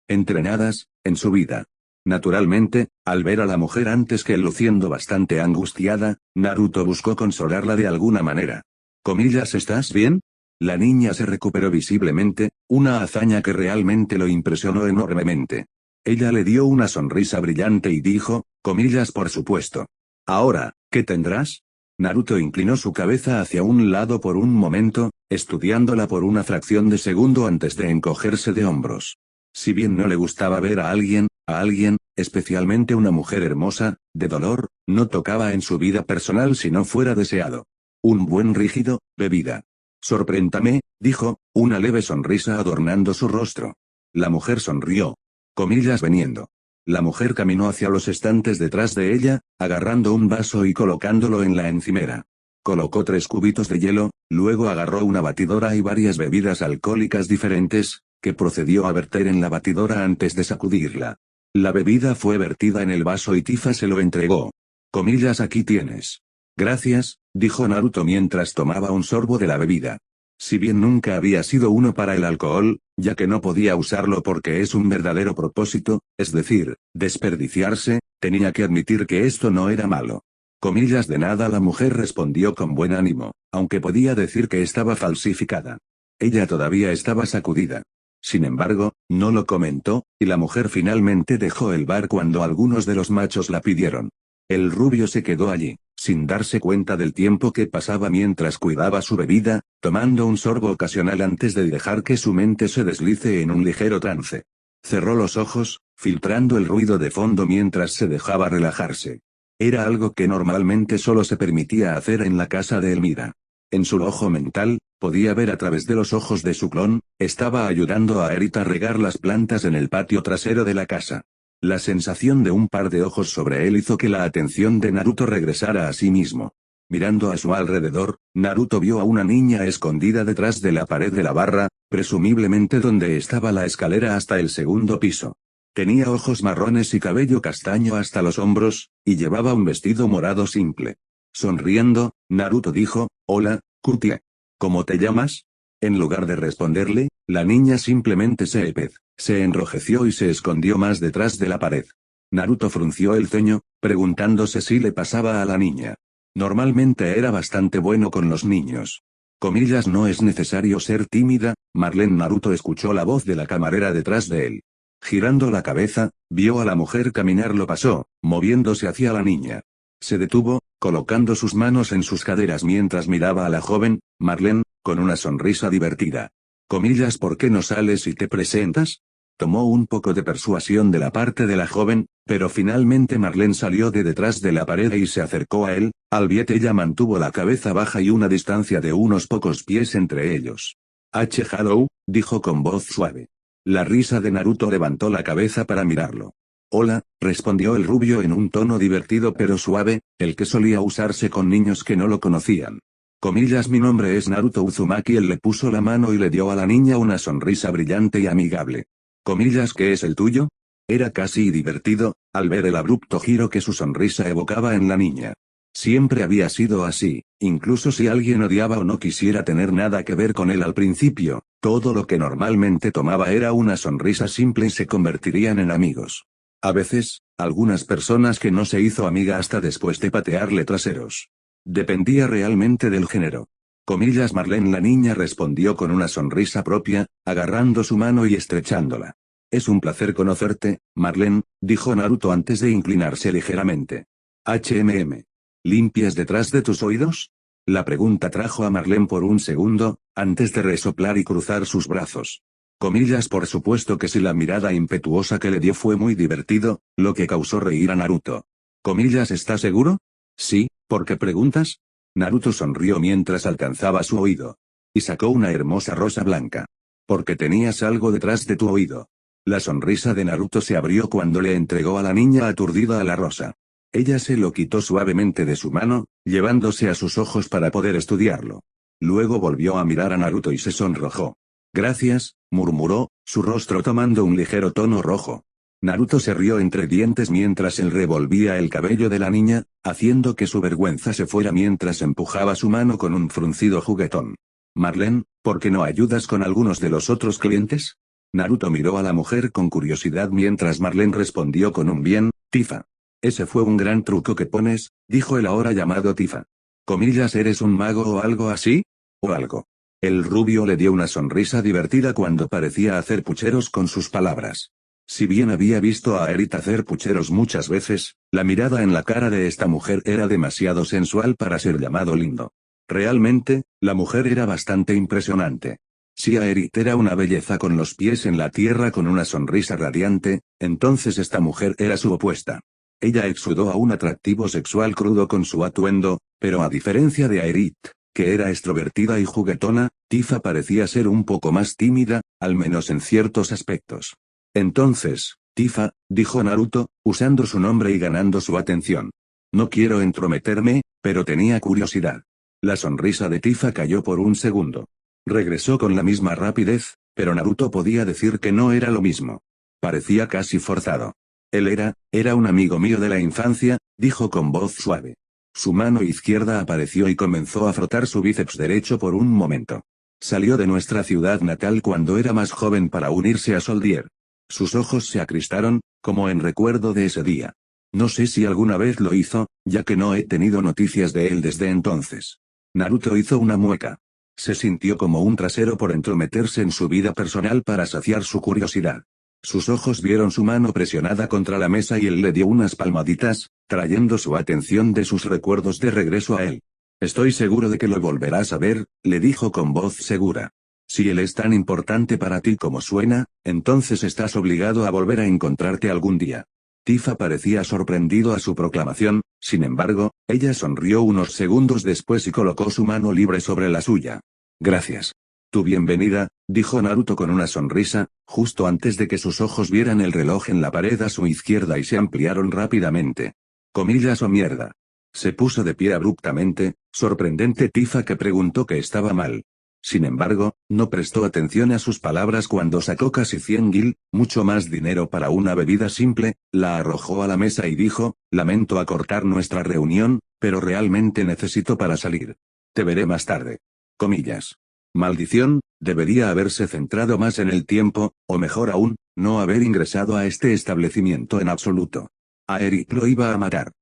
entrenadas, en su vida. Naturalmente, al ver a la mujer antes que él luciendo bastante angustiada, Naruto buscó consolarla de alguna manera. Comillas, ¿estás bien? La niña se recuperó visiblemente, una hazaña que realmente lo impresionó enormemente. Ella le dio una sonrisa brillante y dijo, comillas, por supuesto. Ahora, ¿qué tendrás? Naruto inclinó su cabeza hacia un lado por un momento, estudiándola por una fracción de segundo antes de encogerse de hombros. Si bien no le gustaba ver a alguien, especialmente una mujer hermosa, de dolor, no tocaba en su vida personal si no fuera deseado. Un buen rígido, bebida. Sorpréndame, dijo, una leve sonrisa adornando su rostro. La mujer sonrió. Comillas, veniendo. La mujer caminó hacia los estantes detrás de ella, agarrando un vaso y colocándolo en la encimera. Colocó 3 cubitos de hielo, luego agarró una batidora y varias bebidas alcohólicas diferentes, que procedió a verter en la batidora antes de sacudirla. La bebida fue vertida en el vaso y Tifa se lo entregó. Comillas, aquí tienes. Gracias, dijo Naruto mientras tomaba un sorbo de la bebida. Si bien nunca había sido uno para el alcohol, ya que no podía usarlo porque es un verdadero propósito, es decir, desperdiciarse, tenía que admitir que esto no era malo. Comillas, de nada, la mujer respondió con buen ánimo, aunque podía decir que estaba falsificada. Ella todavía estaba sacudida. Sin embargo, no lo comentó, y la mujer finalmente dejó el bar cuando algunos de los machos la pidieron. El rubio se quedó allí, sin darse cuenta del tiempo que pasaba mientras cuidaba su bebida, tomando un sorbo ocasional antes de dejar que su mente se deslice en un ligero trance. Cerró los ojos, filtrando el ruido de fondo mientras se dejaba relajarse. Era algo que normalmente solo se permitía hacer en la casa de Elmira. En su ojo mental, podía ver a través de los ojos de su clon, estaba ayudando a Erita a regar las plantas en el patio trasero de la casa. La sensación de un par de ojos sobre él hizo que la atención de Naruto regresara a sí mismo. Mirando a su alrededor, Naruto vio a una niña escondida detrás de la pared de la barra, presumiblemente donde estaba la escalera hasta el segundo piso. Tenía ojos marrones y cabello castaño hasta los hombros, y llevaba un vestido morado simple. Sonriendo, Naruto dijo, hola, Kutie. ¿Cómo te llamas? En lugar de responderle, la niña simplemente se enrojeció y se escondió más detrás de la pared. Naruto frunció el ceño, preguntándose si le pasaba a la niña. Normalmente era bastante bueno con los niños. Comillas, no es necesario ser tímida, Marlene. Naruto escuchó la voz de la camarera detrás de él. Girando la cabeza, vio a la mujer caminar. Lo pasó, moviéndose hacia la niña. Se detuvo, colocando sus manos en sus caderas mientras miraba a la joven, Marlene, con una sonrisa divertida. Comillas, ¿por qué no sales y te presentas? Tomó un poco de persuasión de la parte de la joven, pero finalmente Marlene salió de detrás de la pared y se acercó a él. Albeit ella mantuvo la cabeza baja y una distancia de unos pocos pies entre ellos. Hello, dijo con voz suave. La risa de Naruto levantó la cabeza para mirarlo. Hola, respondió el rubio en un tono divertido pero suave, el que solía usarse con niños que no lo conocían. Comillas, mi nombre es Naruto Uzumaki. Él le puso la mano y le dio a la niña una sonrisa brillante y amigable. Comillas, ¿qué es el tuyo? Era casi divertido, al ver el abrupto giro que su sonrisa evocaba en la niña. Siempre había sido así, incluso si alguien odiaba o no quisiera tener nada que ver con él al principio, todo lo que normalmente tomaba era una sonrisa simple y se convertirían en amigos. A veces, algunas personas que no se hizo amiga hasta después de patearle traseros. Dependía realmente del género. Comillas, Marlene. La niña respondió con una sonrisa propia, agarrando su mano y estrechándola. Es un placer conocerte, Marlene, dijo Naruto antes de inclinarse ligeramente. ¿Limpias detrás de tus oídos? La pregunta trajo a Marlene por un segundo, antes de resoplar y cruzar sus brazos. Comillas, por supuesto que sí. La mirada impetuosa que le dio fue muy divertido, lo que causó reír a Naruto. Comillas, ¿estás seguro? Sí, ¿por qué preguntas? Naruto sonrió mientras alcanzaba su oído. Y sacó una hermosa rosa blanca. Porque tenías algo detrás de tu oído. La sonrisa de Naruto se abrió cuando le entregó a la niña aturdida a la rosa. Ella se lo quitó suavemente de su mano, llevándose a sus ojos para poder estudiarlo. Luego volvió a mirar a Naruto y se sonrojó. Gracias, murmuró, su rostro tomando un ligero tono rojo. Naruto se rió entre dientes mientras él revolvía el cabello de la niña, haciendo que su vergüenza se fuera mientras empujaba su mano con un fruncido juguetón. Marlene, ¿por qué no ayudas con algunos de los otros clientes? Naruto miró a la mujer con curiosidad mientras Marlene respondió con un bien, Tifa. Ese fue un gran truco que pones, dijo el ahora llamado Tifa. Comillas, ¿eres un mago o algo así? ¿O algo? El rubio le dio una sonrisa divertida cuando parecía hacer pucheros con sus palabras. Si bien había visto a Aerith hacer pucheros muchas veces, la mirada en la cara de esta mujer era demasiado sensual para ser llamado lindo. Realmente, la mujer era bastante impresionante. Si Aerith era una belleza con los pies en la tierra con una sonrisa radiante, entonces esta mujer era su opuesta. Ella exudó a un atractivo sexual crudo con su atuendo, pero a diferencia de Aerith, que era extrovertida y juguetona, Tifa parecía ser un poco más tímida, al menos en ciertos aspectos. Entonces, Tifa, dijo Naruto, usando su nombre y ganando su atención. No quiero entrometerme, pero tenía curiosidad. La sonrisa de Tifa cayó por un segundo. Regresó con la misma rapidez, pero Naruto podía decir que no era lo mismo. Parecía casi forzado. Él era un amigo mío de la infancia, dijo con voz suave. Su mano izquierda apareció y comenzó a frotar su bíceps derecho por un momento. Salió de nuestra ciudad natal cuando era más joven para unirse a Soldier. Sus ojos se acristaron, como en recuerdo de ese día. No sé si alguna vez lo hizo, ya que no he tenido noticias de él desde entonces. Naruto hizo una mueca. Se sintió como un trasero por entrometerse en su vida personal para saciar su curiosidad. Sus ojos vieron su mano presionada contra la mesa y él le dio unas palmaditas, trayendo su atención de sus recuerdos de regreso a él. Estoy seguro de que lo volverás a ver, le dijo con voz segura. Si él es tan importante para ti como suena, entonces estás obligado a volver a encontrarte algún día. Tifa parecía sorprendido a su proclamación, sin embargo, ella sonrió unos segundos después y colocó su mano libre sobre la suya. Gracias. Tu bienvenida, dijo Naruto con una sonrisa, justo antes de que sus ojos vieran el reloj en la pared a su izquierda y se ampliaron rápidamente. Comillas o mierda. Se puso de pie abruptamente, sorprendente Tifa que preguntó que estaba mal. Sin embargo, no prestó atención a sus palabras cuando sacó casi 100 gil, mucho más dinero para una bebida simple, la arrojó a la mesa y dijo, lamento acortar nuestra reunión, pero realmente necesito para salir. Te veré más tarde. Comillas. Maldición, debería haberse centrado más en el tiempo, o mejor aún, no haber ingresado a este establecimiento en absoluto. A Eric lo iba a matar.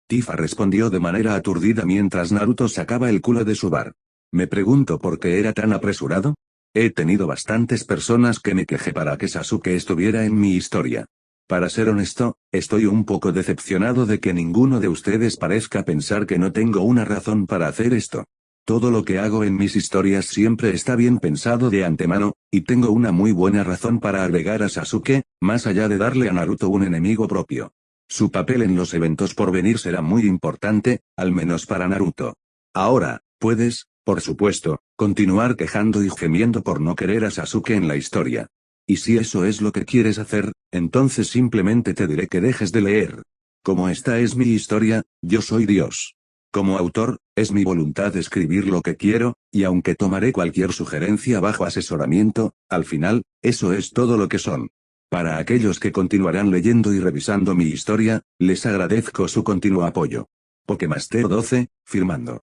Tifa respondió de manera aturdida mientras Naruto sacaba el culo de su bar. Me pregunto por qué era tan apresurado. He tenido bastantes personas que me quejé para que Sasuke estuviera en mi historia. Para ser honesto, estoy un poco decepcionado de que ninguno de ustedes parezca pensar que no tengo una razón para hacer esto. Todo lo que hago en mis historias siempre está bien pensado de antemano, y tengo una muy buena razón para agregar a Sasuke, más allá de darle a Naruto un enemigo propio. Su papel en los eventos por venir será muy importante, al menos para Naruto. Ahora, puedes, por supuesto, continuar quejando y gemiendo por no querer a Sasuke en la historia. Y si eso es lo que quieres hacer, entonces simplemente te diré que dejes de leer. Como esta es mi historia, yo soy Dios. Como autor, es mi voluntad escribir lo que quiero, y aunque tomaré cualquier sugerencia bajo asesoramiento, al final, eso es todo lo que son. Para aquellos que continuarán leyendo y revisando mi historia, les agradezco su continuo apoyo. Pokemaster 12, firmando.